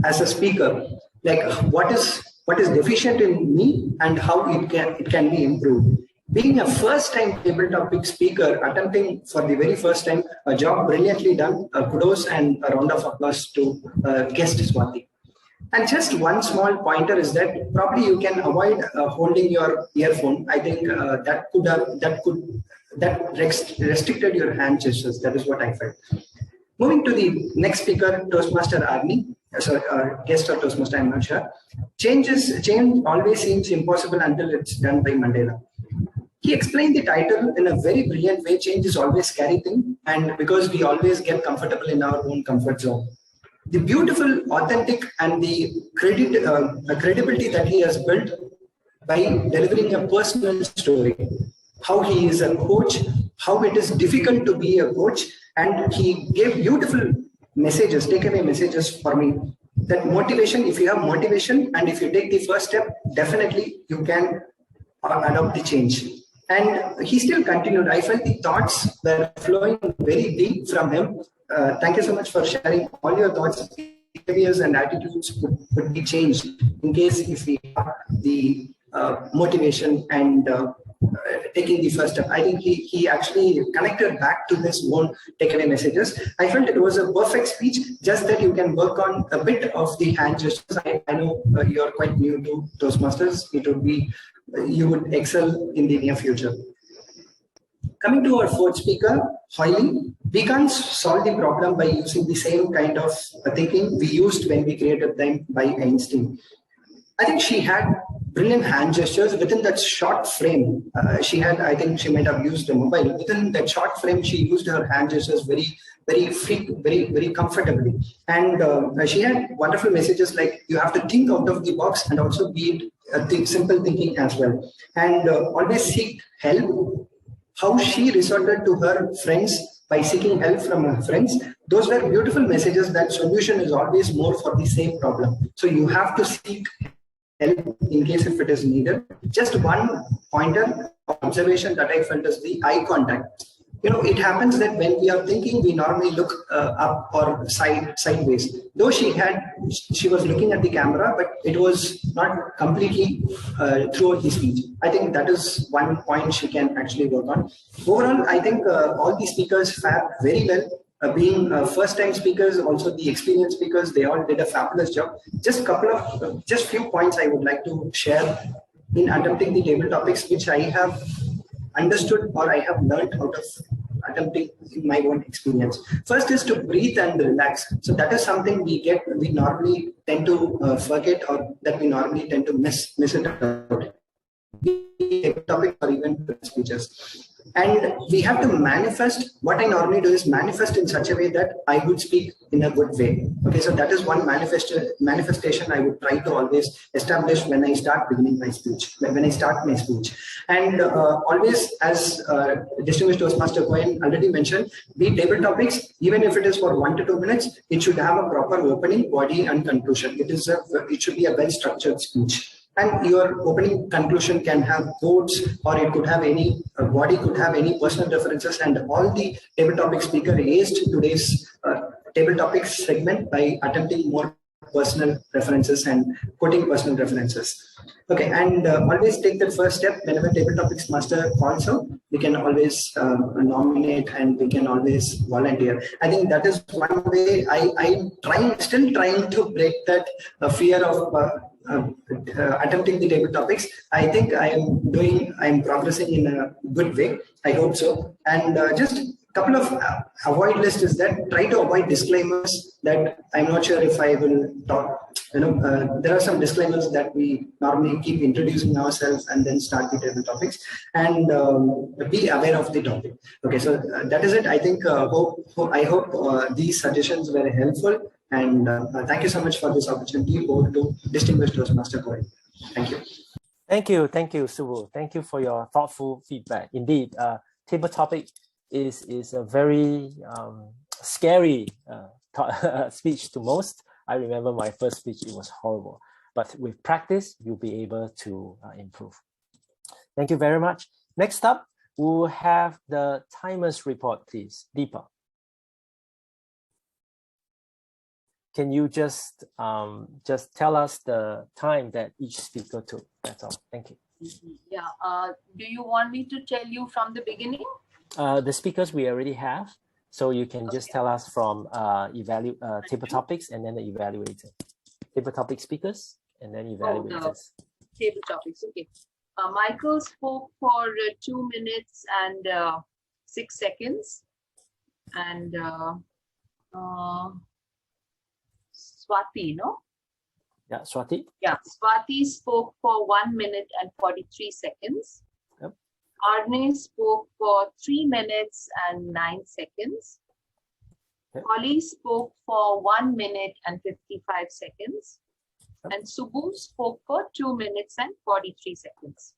as a speaker, like what is deficient in me and how it can be improved. Being a first-time table topic speaker, attempting for the very first time, a job brilliantly done. Kudos and a round of applause to guest Swati. And just one small pointer is that probably you can avoid holding your earphone. I think that restricted your hand gestures. That is what I felt. Moving to the next speaker, Toastmaster Arnie. Guest or Toastmaster, I'm not sure. Change always seems impossible until it's done by Mandela. He explained the title in a very brilliant way. Change is always a scary thing, and because we always get comfortable in our own comfort zone. The beautiful, authentic, and the credibility that he has built by delivering a personal story. How he is a coach, how it is difficult to be a coach, and he gave beautiful messages, takeaway messages for me. That motivation, if you have motivation and if you take the first step, definitely you can adopt the change. And he still continued. I felt the thoughts were flowing very deep from him. Thank you so much for sharing all your thoughts. Behaviors and attitudes would be changed in case if we have the motivation and taking the first step. I think he actually connected back to his own takeaway messages. I felt it was a perfect speech, just that you can work on a bit of the hand gestures. I know you're quite new to Toastmasters. It would be, you would excel in the near future. Coming to our fourth speaker, Hoyle, we can't solve the problem by using the same kind of thinking we used when we created them by Einstein. I think she had brilliant hand gestures within that short frame. I think she might have used a mobile. Within that short frame, she used her hand gestures very comfortably. And she had wonderful messages like you have to think out of the box and also be simple thinking as well. And always seek help. How she resorted to her friends by seeking help from her friends. Those were beautiful messages that solution is always more for the same problem. So you have to seek help in case if it is needed. Just one pointer observation that I felt is the eye contact. It happens that when we are thinking, we normally look up or sideways. Though she was looking at the camera, but it was not completely throughout the speech. I think that is one point she can actually work on. Overall, I think all the speakers fared very well. Being first-time speakers, also the experienced speakers, they all did a fabulous job. Just few points I would like to share in attempting the table topics, which I have understood or I have learned out of attempting in my own experience. First is to breathe and relax. So that is something we normally tend to forget, or that we normally tend to miss it out. Topic or even speeches. And we have to manifest. What I normally do is manifest in such a way that I would speak in a good way. Okay, so that is one manifestation I would try to always establish when I start beginning my speech, when I start my speech. And always, as distinguished Toastmaster Cohen already mentioned, be table topics, even if it is for 1 to 2 minutes, it should have a proper opening, body, and conclusion. It should be a well-structured speech. And your opening conclusion can have quotes, or it could have any body, could have any personal references, and all the table topic speaker aced today's table topics segment by attempting more personal references and quoting personal references. Okay, and always take the first step whenever Table Topics Master calls out. We can always nominate and we can always volunteer. I think that is one way I'm still trying to break that fear of attempting the table topics. I think I'm progressing in a good way. I hope so. And just a couple of avoid list is that try to avoid disclaimers that I'm not sure if I will talk. There are some disclaimers that we normally keep introducing ourselves and then start the table topics, and be aware of the topic. Okay, so that is it. I think I hope these suggestions were helpful, and thank you so much for this opportunity. Over to distinguished Toastmaster Corey. Thank you. Thank you, Subbu. Thank you for your thoughtful feedback. Indeed, table topic is a very scary speech to most. I remember my first speech, it was horrible. But with practice, you'll be able to improve. Thank you very much. Next up, we'll have the timers report, please. Deepa. Can you just tell us the time that each speaker took? That's all. Thank you. Yeah. Do you want me to tell you from the beginning? The speakers we already have. So you can just tell us from table topics and then the evaluator. Table topic speakers and then evaluators. Table topics, okay. Michael spoke for 2 minutes and 6 seconds. And Swati, no? Yeah, Swati. Yeah, Swati spoke for 1 minute and 43 seconds. Yep. Arne spoke for 3 minutes and 9 seconds. Yep. Holly spoke for 1 minute and 55 seconds. Yep. And Subbu spoke for 2 minutes and 43 seconds.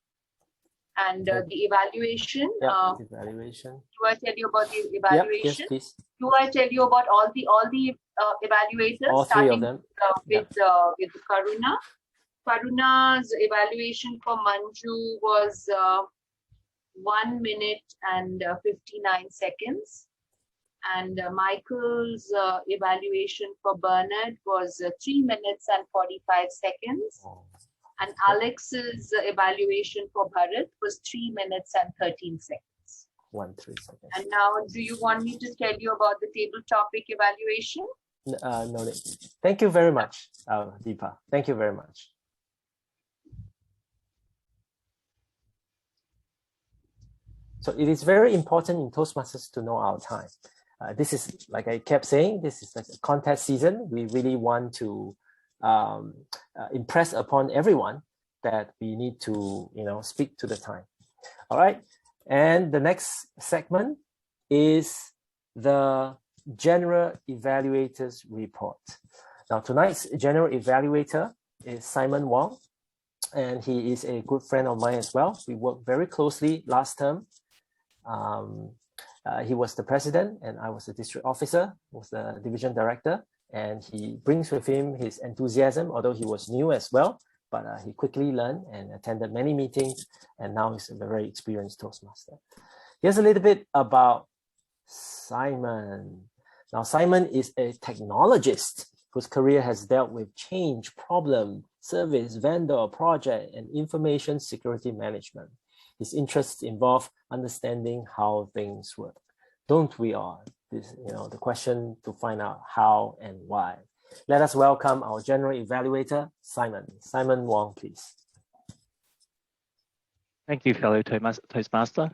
And the evaluation. Evaluation. Do I tell you about the evaluation? Yes, please. Do I tell you about all the evaluators? All three of them. With Karuna. Karuna's evaluation for Manju was 1 minute and 59 seconds. And Michael's evaluation for Bernard was 3 minutes and 45 seconds. Oh. And Alex's evaluation for Bharat was 3 minutes and 13 seconds. 3 seconds. And now, do you want me to tell you about the table topic evaluation? No. Thank you very much, Deepa. Thank you very much. So it is very important in Toastmasters to know our time. This is, like I kept saying, this is like a contest season. We really want to impress upon everyone that we need to, speak to the time. All right. And the next segment is the General Evaluators Report. Now, tonight's General Evaluator is Simon Wong, and he is a good friend of mine as well. We worked very closely last term. He was the president and I was the district officer, was the division director, and he brings with him his enthusiasm, although he was new as well, but he quickly learned and attended many meetings, and now he's a very experienced Toastmaster. Here's a little bit about Simon. Now, Simon is a technologist whose career has dealt with change, problem, service, vendor, project, and information security management. His interests involve understanding how things work. Don't we all? This, the question to find out how and why. Let us welcome our General Evaluator, Simon. Simon Wong, please. Thank you, fellow Toastmaster.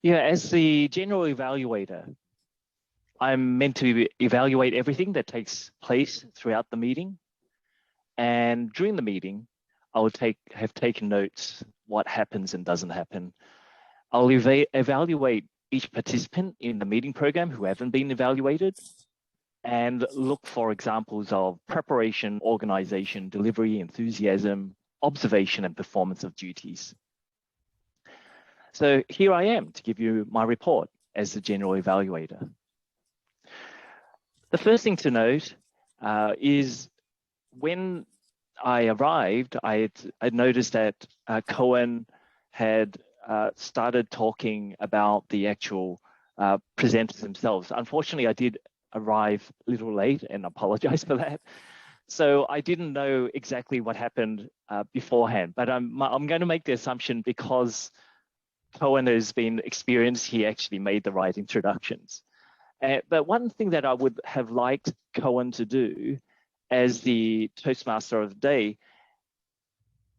Yeah, as the General Evaluator, I'm meant to evaluate everything that takes place throughout the meeting. And during the meeting, I will have taken notes what happens and doesn't happen. I'll evaluate each participant in the meeting program who haven't been evaluated and look for examples of preparation, organization, delivery, enthusiasm, observation, and performance of duties. So here I am to give you my report as the General Evaluator. The first thing to note is when I arrived, I noticed that Cohen had started talking about the actual presenters themselves. Unfortunately, I did arrive a little late and apologize for that. So I didn't know exactly what happened beforehand, but I'm going to make the assumption because Cohen has been experienced, he actually made the right introductions. But one thing that I would have liked Cohen to do as the Toastmaster of the day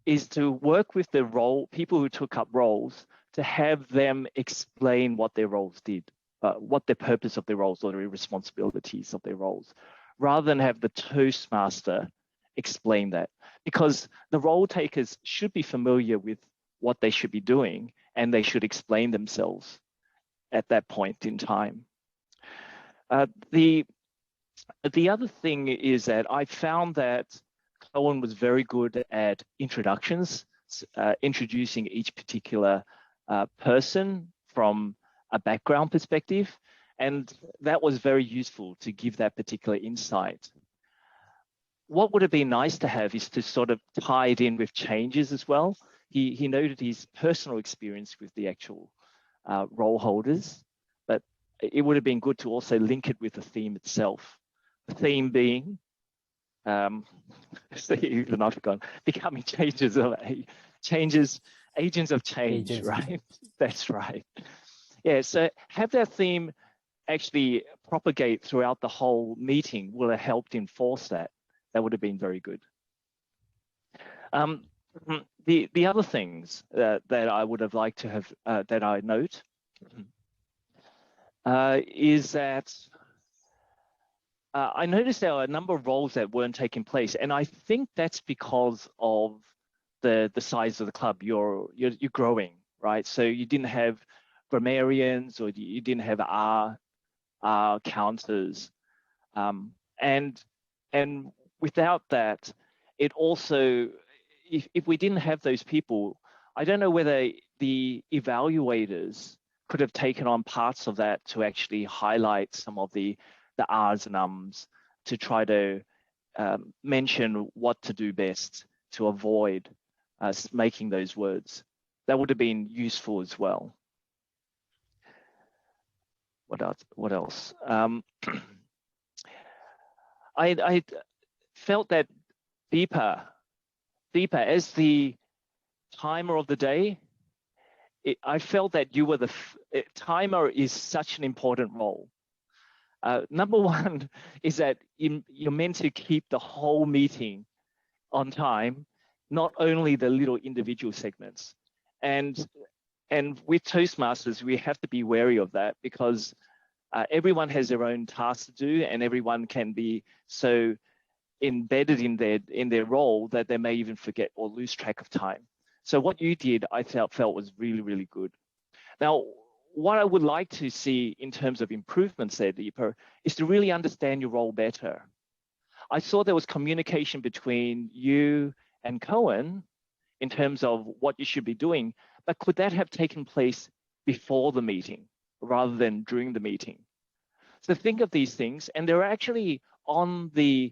is to work with the people who took up roles, to have them explain what their roles did, what the purpose of their roles or the responsibilities of their roles, rather than have the Toastmaster explain that. Because the role takers should be familiar with what they should be doing, and they should explain themselves at that point in time. The other thing is that I found that Cohen was very good at introductions, introducing each particular person from a background perspective, and that was very useful to give that particular insight. What would have been nice to have is to sort of tie it in with changes as well. He noted his personal experience with the actual role holders, but it would have been good to also link it with the theme itself. The theme being, even I've forgotten, becoming agents of change, right? That's right. Yeah, so have that theme actually propagate throughout the whole meeting will have helped enforce that. That would have been very good. The other things that I would have liked to have, that I note, is that I noticed there are a number of roles that weren't taking place, and I think that's because of the size of the club. You're growing, right? So you didn't have grammarians, or you didn't have R counters, and without that, it also, if we didn't have those people, I don't know whether the evaluators could have taken on parts of that to actually highlight some of the R's and Ums, to try to mention what to do best to avoid making those words. That would have been useful as well. What else? I felt that Deepa, as the timer of the day, I felt that you were timer is such an important role. Number one is that you're meant to keep the whole meeting on time, not only the little individual segments. And with Toastmasters, we have to be wary of that, because everyone has their own tasks to do, and everyone can be so embedded in their role that they may even forget or lose track of time. So what you did, I felt was really, really good. Now, what I would like to see in terms of improvements there, Deepa, is to really understand your role better. I saw there was communication between you and Cohen in terms of what you should be doing, but could that have taken place before the meeting rather than during the meeting? So think of these things, and they're actually on the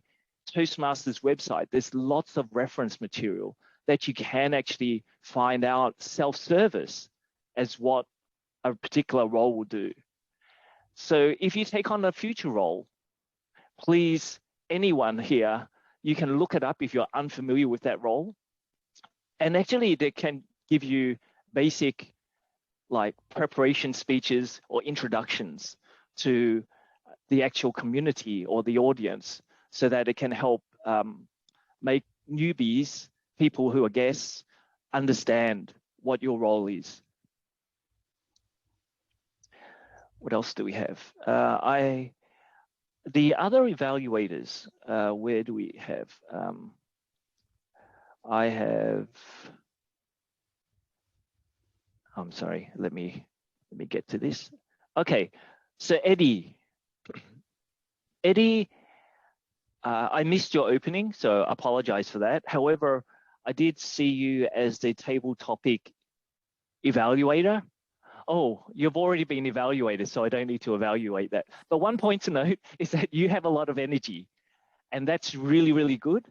Toastmasters website. There's lots of reference material that you can actually find out self-service as what a particular role will do. So if you take on a future role, please, anyone here, you can look it up if you're unfamiliar with that role. And actually they can give you basic like preparation speeches or introductions to the actual community or the audience, so that it can help make newbies, people who are guests, understand what your role is. What else do we have? The other evaluators, where do we have? I have, I'm sorry, let me get to this. Okay, so Eddie, I missed your opening, so I apologize for that. However, I did see you as the table topic evaluator. Oh, you've already been evaluated, so I don't need to evaluate that. But one point to note is that you have a lot of energy, and that's really, really good.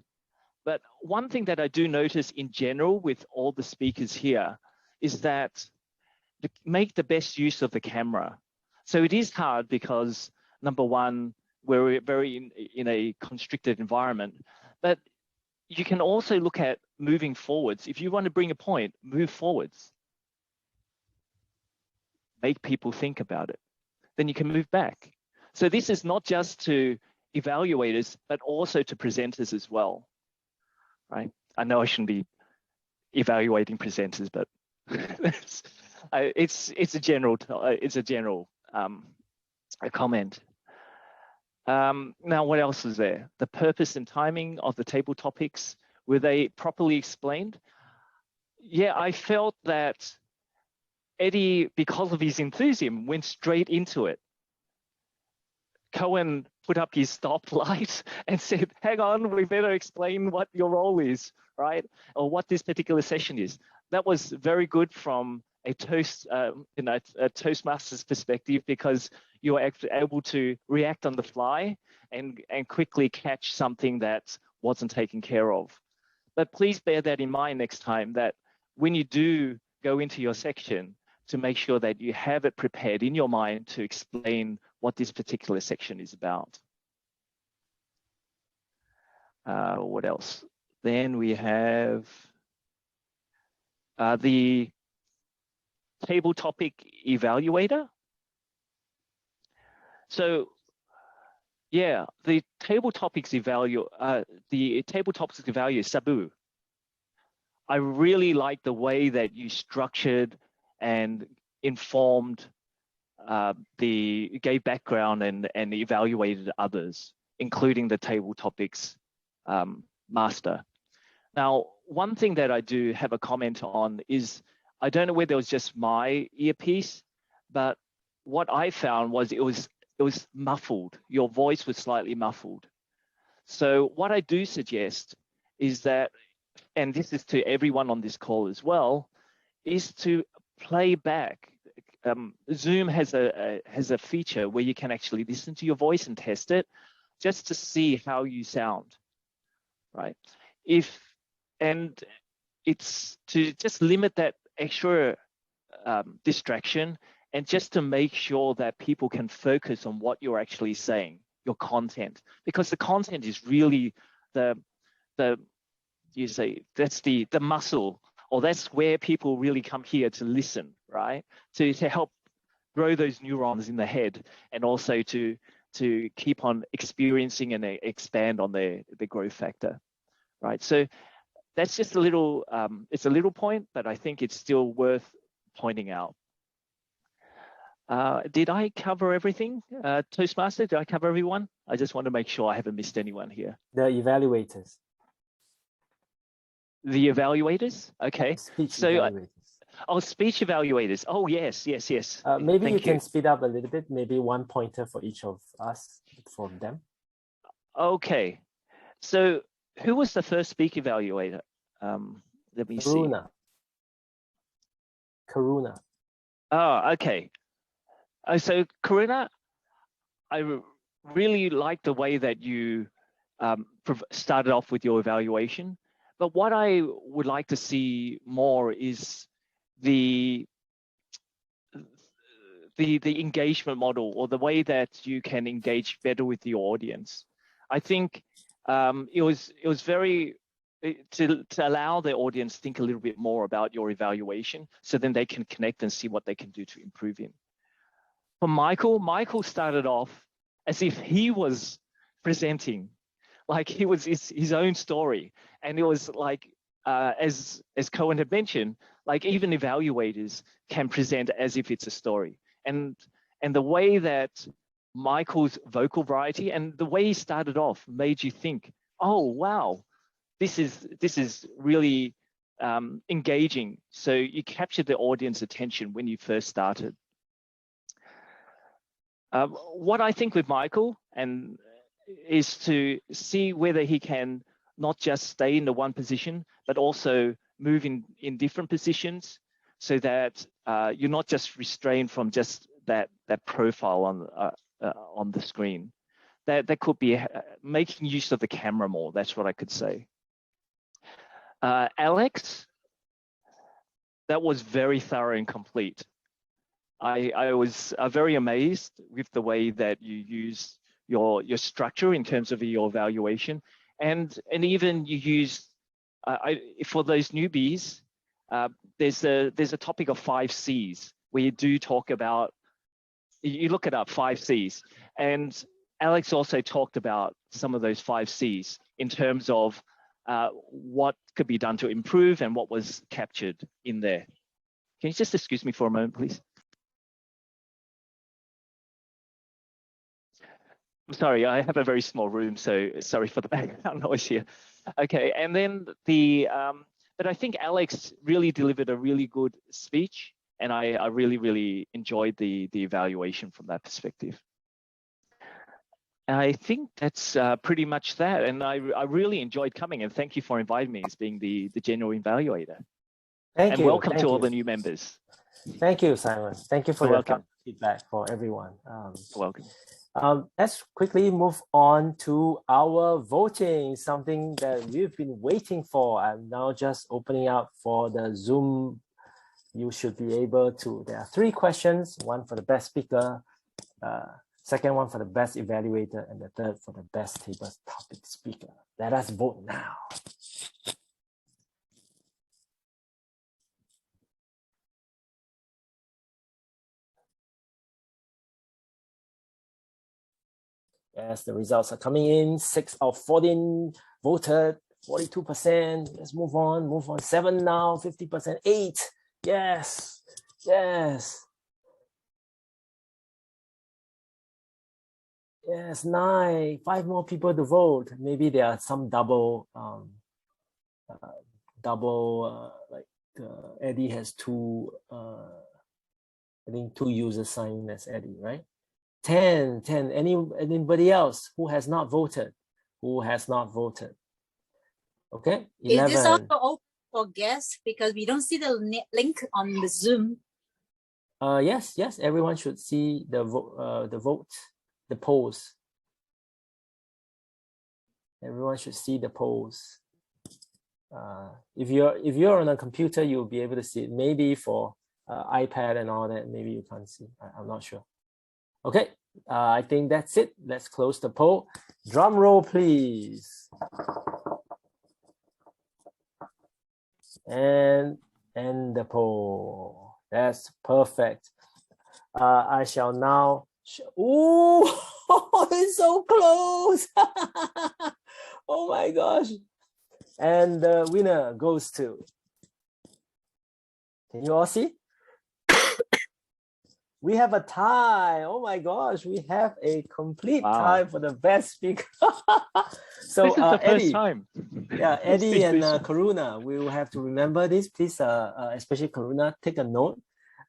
But one thing that I do notice in general with all the speakers here is that make the best use of the camera. So it is hard because, number one, we're very in a constricted environment, But you can also look at moving forwards. If you want to bring a point, move forwards. Make people think about it. Then you can move back. So this is not just to evaluators, but also to presenters as well, right? I know I shouldn't be evaluating presenters, but it's a general a comment. Now, what else is there? The purpose and timing of the table topics, were they properly explained? Yeah, I felt that Eddie, because of his enthusiasm, went straight into it. Cohen put up his stoplight and said, hang on, we better explain what your role is, right? Or what this particular session is. That was very good from a Toastmasters perspective, because you were able to react on the fly and quickly catch something that wasn't taken care of. But please bear that in mind next time, that when you do go into your section, to make sure that you have it prepared in your mind to explain what this particular section is about. What else? Then we have the table topic evaluator. So yeah, the table topics evaluator, Sabu. I really like the way that you structured and informed gave background and evaluated others, including the table topics master. Now, one thing that I do have a comment on is, I don't know whether it was just my earpiece, but what I found was it was muffled. Your voice was slightly muffled. So what I do suggest is that, and this is to everyone on this call as well, is to play back. Zoom has a feature where you can actually listen to your voice and test it, just to see how you sound, right? And it's to just limit that extra distraction, and just to make sure that people can focus on what you're actually saying, your content, because the content is really that's the muscle, or that's where people really come here to listen, right? To help grow those neurons in the head, and also to keep on experiencing and expand on their growth factor, right? So that's just a little, it's a little point, but I think it's still worth pointing out. Did I cover everything? Toastmaster, did I cover everyone? I just want to make sure I haven't missed anyone here. The evaluators. The evaluators? Okay. Speech so, evaluators. Oh, speech evaluators. Oh, yes. Maybe Thank you can speed up a little bit, maybe one pointer for each of us, for them. Okay. So who was the first speech evaluator? Let me see. Karuna. Oh, okay. So Karuna, I really like the way that you started off with your evaluation. But what I would like to see more is the engagement model, or the way that you can engage better with the audience. I think it was very to allow the audience to think a little bit more about your evaluation, so then they can connect and see what they can do to improve in. For Michael started off as if he was presenting, like he was his own story. And it was like, as Cohen had mentioned, like even evaluators can present as if it's a story. And the way that Michael's vocal variety and the way he started off made you think, oh, wow, this is really engaging. So you captured the audience attention when you first started. What I think with Michael is to see whether he can not just stay in the one position, but also move in different positions, so that you're not just restrained from just that profile on the screen. That could be making use of the camera more. That's what I could say. Alex, that was very thorough and complete. I was very amazed with the way that you use your structure in terms of your evaluation, and even you use for those newbies, there's a topic of 5 C's where you do talk about, you look it up, 5 C's, and Alex also talked about some of those 5 C's in terms of what could be done to improve and what was captured in there. Can you just excuse me for a moment, please? I'm sorry, I have a very small room, so sorry for the background noise here. Okay, and then but I think Alex really delivered a really good speech, and I really, really enjoyed the evaluation from that perspective. I think that's pretty much that, and I really enjoyed coming, and thank you for inviting me as being the general evaluator. Thank you. Welcome Thank to you. all the new members. Thank you, Simon. Thank you for You're your welcome. feedback for everyone. Welcome. Let's quickly move on to our voting, something that we've been waiting for. I'm now just opening up for the Zoom. You should be able to, there are 3 questions, one for the best speaker, second one for the best evaluator, and the third for the best table topic speaker. Let us vote now. Yes, the results are coming in. 6 of 14 voted, 42%. Let's move on. 7 now, 50%. 8. Yes, yes. Yes, 9. 5 more people to vote. Maybe there are some double, like Eddie has 2, I think 2 users signing as Eddie, right? 10. Anybody else who has not voted? Who has not voted? Okay, 11. Is this also open for guests? Because we don't see the link on the Zoom. Yes, everyone should see the vote, the polls. Everyone should see the polls. If you're on a computer, you'll be able to see it. Maybe for iPad and all that, maybe you can't see. I'm not sure. Okay, I think that's it. Let's close the poll. Drum roll, please. And end the poll. That's perfect. I shall now. Ooh, it's so close. Oh my gosh. And the winner goes to. Can you all see? We have a tie. Oh my gosh, we have a complete tie for the best speaker. So this is the Eddie, first time. Yeah, Eddie and Karuna, we will have to remember this. Please, especially Karuna, take a note.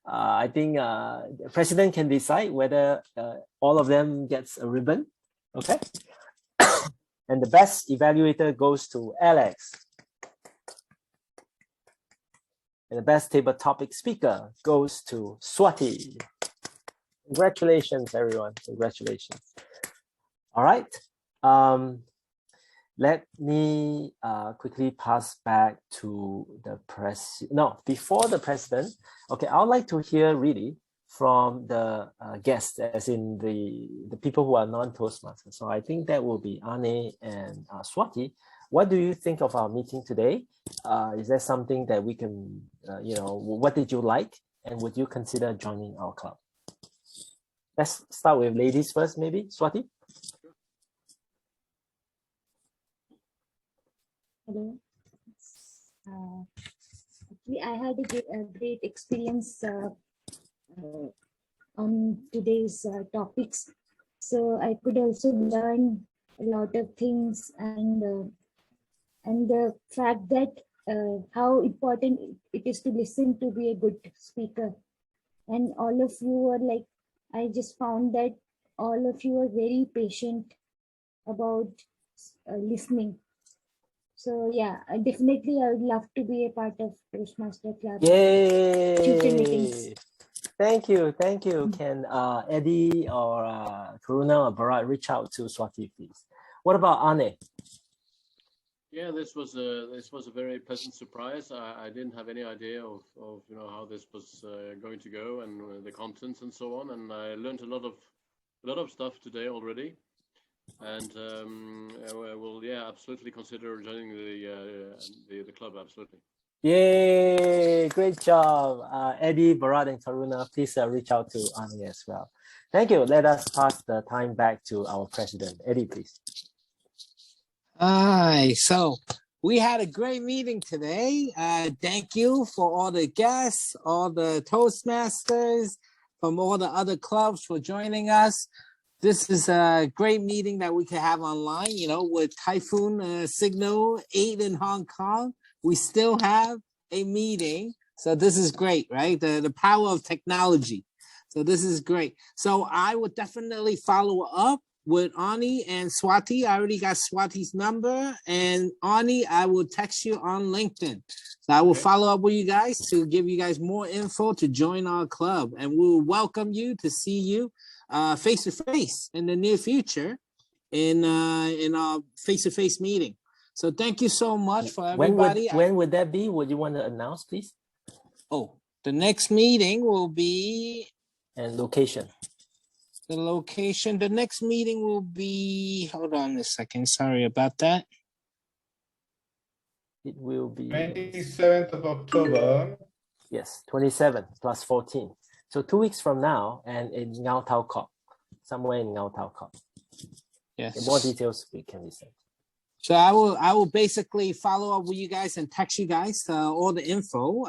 I think the president can decide whether all of them gets a ribbon. Okay. And the best evaluator goes to Alex. And the best table topic speaker goes to Swati. Congratulations, everyone. Congratulations. All right. Let me quickly pass back to the press. No, before the president. Okay, I would like to hear really from the guests, as in the people who are non-Toastmasters. So I think that will be Ane and Swati. What do you think of our meeting today? Is there something that we can, what did you like? And would you consider joining our club? Let's start with ladies first, maybe. Swati? Hello. Actually, I had a great experience on today's topics. So I could also learn a lot of things, and the fact that how important it is to listen to be a good speaker. And all of you are like, I just found that all of you are very patient about listening. So yeah, definitely I would love to be a part of Toastmaster Club. Yay! Future meetings. Thank you. Can Eddie or Karuna or Bharat reach out to Swati, please? What about Ane? Yeah, this was a very pleasant surprise. I didn't have any idea of how this was going to go, and the contents and so on. And I learned a lot of stuff today already. And we'll absolutely consider joining the club. Absolutely. Yay! Great job, Eddie, Bharat, and Karuna. Please reach out to Ani as well. Thank you. Let us pass the time back to our president, Eddie, please. Hi. So we had a great meeting today. Thank you for all the guests, all the Toastmasters from all the other clubs for joining us. This is a great meeting that we can have online, with Typhoon Signal 8 in Hong Kong. We still have a meeting. So this is great, right? The power of technology. So this is great. So I would definitely follow up with Ani and Swati. I already got Swati's number. And Ani, I will text you on LinkedIn. So I will follow up with you guys to give you guys more info to join our club. And we'll welcome you to see you face to face in the near future in our face-to-face meeting. So thank you so much for everybody. When would that be? Would you want to announce, please? Oh, the next meeting will be... And location. The location. The next meeting will be... Hold on a second. Sorry about that. It will be... 27th of October. Yes, 27 plus 14. So 2 weeks from now, and in Ngau Tau Kok, somewhere in Ngau Tau Kok. Yes. More details we can be sent. So I will basically follow up with you guys and text you guys all the info.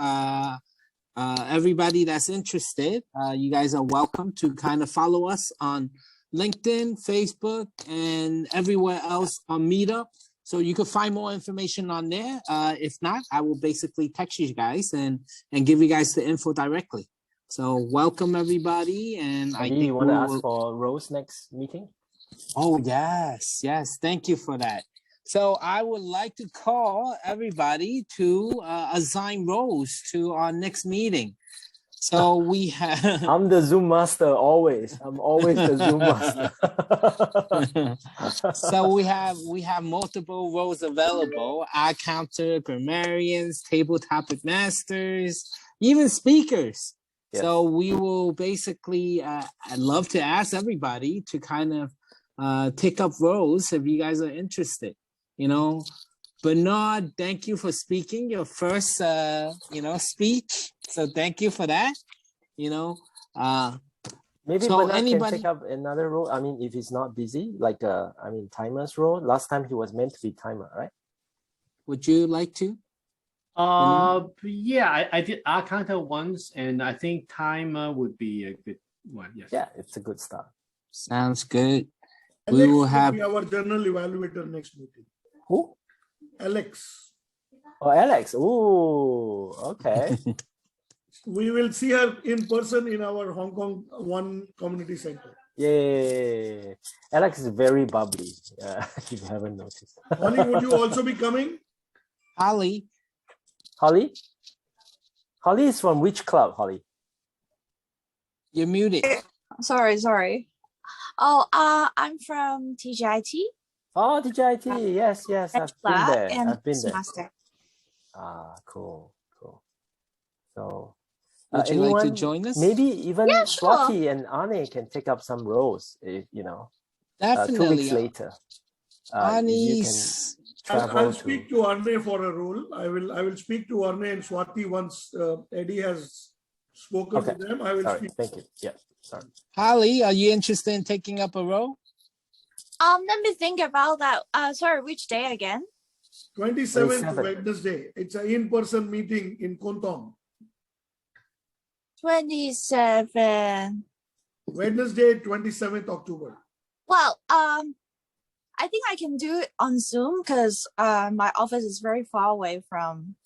Everybody that's interested, you guys are welcome to kind of follow us on LinkedIn, Facebook, and everywhere else on Meetup. So you can find more information on there. If not, I will basically text you guys and give you guys the info directly. So welcome everybody. And I think you want to ask for Rose next meeting? Oh, yes. Thank you for that. So I would like to call everybody to assign roles to our next meeting. So we have... I'm the Zoom master always. I'm always the Zoom master. So we have multiple roles available: eye counter, grammarians, table topic masters, even speakers. Yes. So we will basically, I'd love to ask everybody to kind of take up roles if you guys are interested. Bernard, thank you for speaking your first, speech. So thank you for that. Maybe so Bernard can take up another role. I mean, if he's not busy, like timer's role. Last time he was meant to be timer, right? Would you like to? Yeah, I did eye counter once, and I think timer would be a good one. Yes. Yeah, it's a good start. Sounds good. Alex we will have our journal evaluator next meeting. Who? Alex. Oh, Alex. Oh, okay. We will see her in person in our Hong Kong One Community Center. Yay. Alex is very bubbly, if you haven't noticed. Holly, would you also be coming? Holly? Holly is from which club, Holly? You're muted. Sorry. Oh, I'm from TGIT. Oh, TGIT. Yes. I've been there. I've been there. Master. Cool. So, would you like to join us? Maybe even Swati and Arne can take up some roles, Definitely. 2 weeks later. I'll speak to Arne for a role. I will speak to Arne and Swati once Eddie has spoken to them. I will speak. Thank you. Yeah. Sorry. Holly, are you interested in taking up a role? Let me think about that. Sorry, which day again? 27th Wednesday. It's an in-person meeting in Kontong. 27. Wednesday, 27th October. Well, I think I can do it on Zoom because my office is very far away from.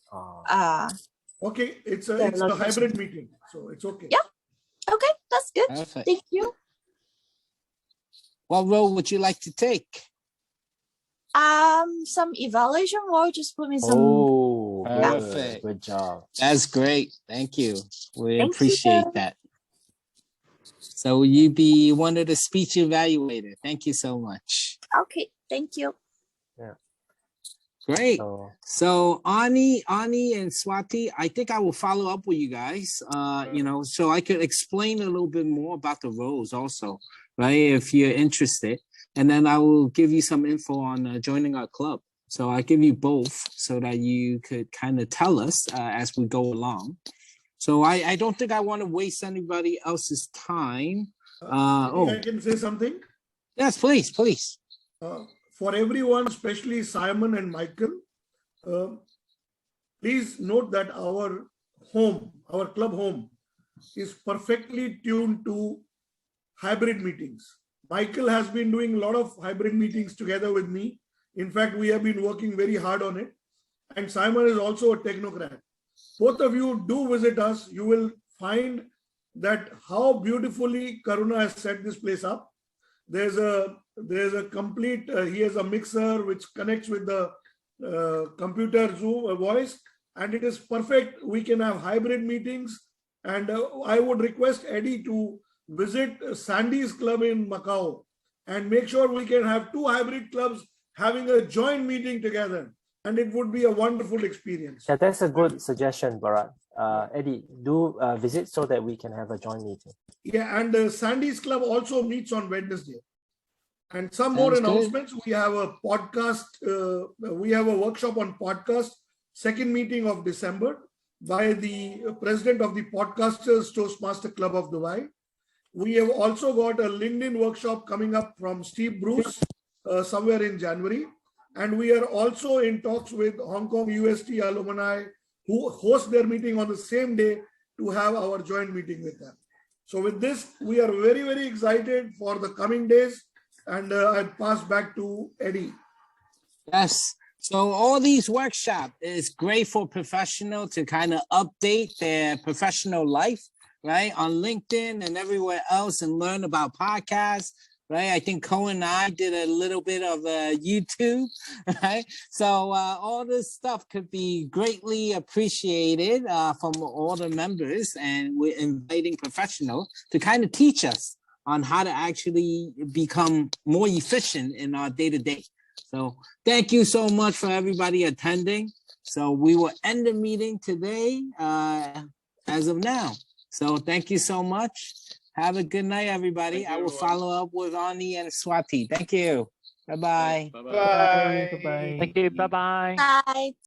Okay, it's a hybrid meeting, so it's okay. Yeah. Okay, that's good. Perfect. Thank you. What role would you like to take? Some evaluation role. Just put me some. Oh, perfect. Good job. That's great. Thank you. We appreciate that. So you be one of the speech evaluator. Thank you so much. Okay, thank you. Yeah. Great. So Ani and Swati, I think I will follow up with you guys, so I could explain a little bit more about the roles also, right? If you're interested. and then I will give you some info on joining our club. So I'll give you both so that you could kind of tell us as we go along. So I don't think I want to waste anybody else's time. I can say something. Yes, please. For everyone, especially Simon and Michael, please note that our club home, is perfectly tuned to hybrid meetings. Michael has been doing a lot of hybrid meetings together with me. In fact, we have been working very hard on it. And Simon is also a technocrat. Both of you do visit us. You will find that how beautifully Karuna has set this place up. There's a complete, he has a mixer which connects with the computer Zoom voice, and it is perfect. We can have hybrid meetings. And I would request Eddie to visit Sandy's club in Macau and make sure we can have 2 hybrid clubs having a joint meeting together. And it would be a wonderful experience. Yeah, that's a good suggestion, Bharat. Eddie, do visit so that we can have a joint meeting. Yeah, and Sandy's club also meets on Wednesday. And some more announcements. We have a podcast. We have a workshop on podcast, second meeting of December by the president of the Podcasters Toastmaster Club of Dubai. We have also got a LinkedIn workshop coming up from Steve Bruce somewhere in January. And we are also in talks with Hong Kong UST alumni who host their meeting on the same day to have our joint meeting with them. So with this, we are very, very excited for the coming days. And I pass back to Eddie. Yes. So all these workshops is great for professionals to kind of update their professional life, right? On LinkedIn and everywhere else and learn about podcasts, right? I think Cohen and I did a little bit of YouTube, right? So all this stuff could be greatly appreciated from all the members, and we're inviting professionals to kind of teach us on how to actually become more efficient in our day-to-day. So thank you so much for everybody attending. So we will end the meeting today as of now. So thank you so much. Have a good night, everybody. I will follow up with Ani and Swati. Thank you. Bye-bye. Bye. Thank you. Bye-bye. Bye.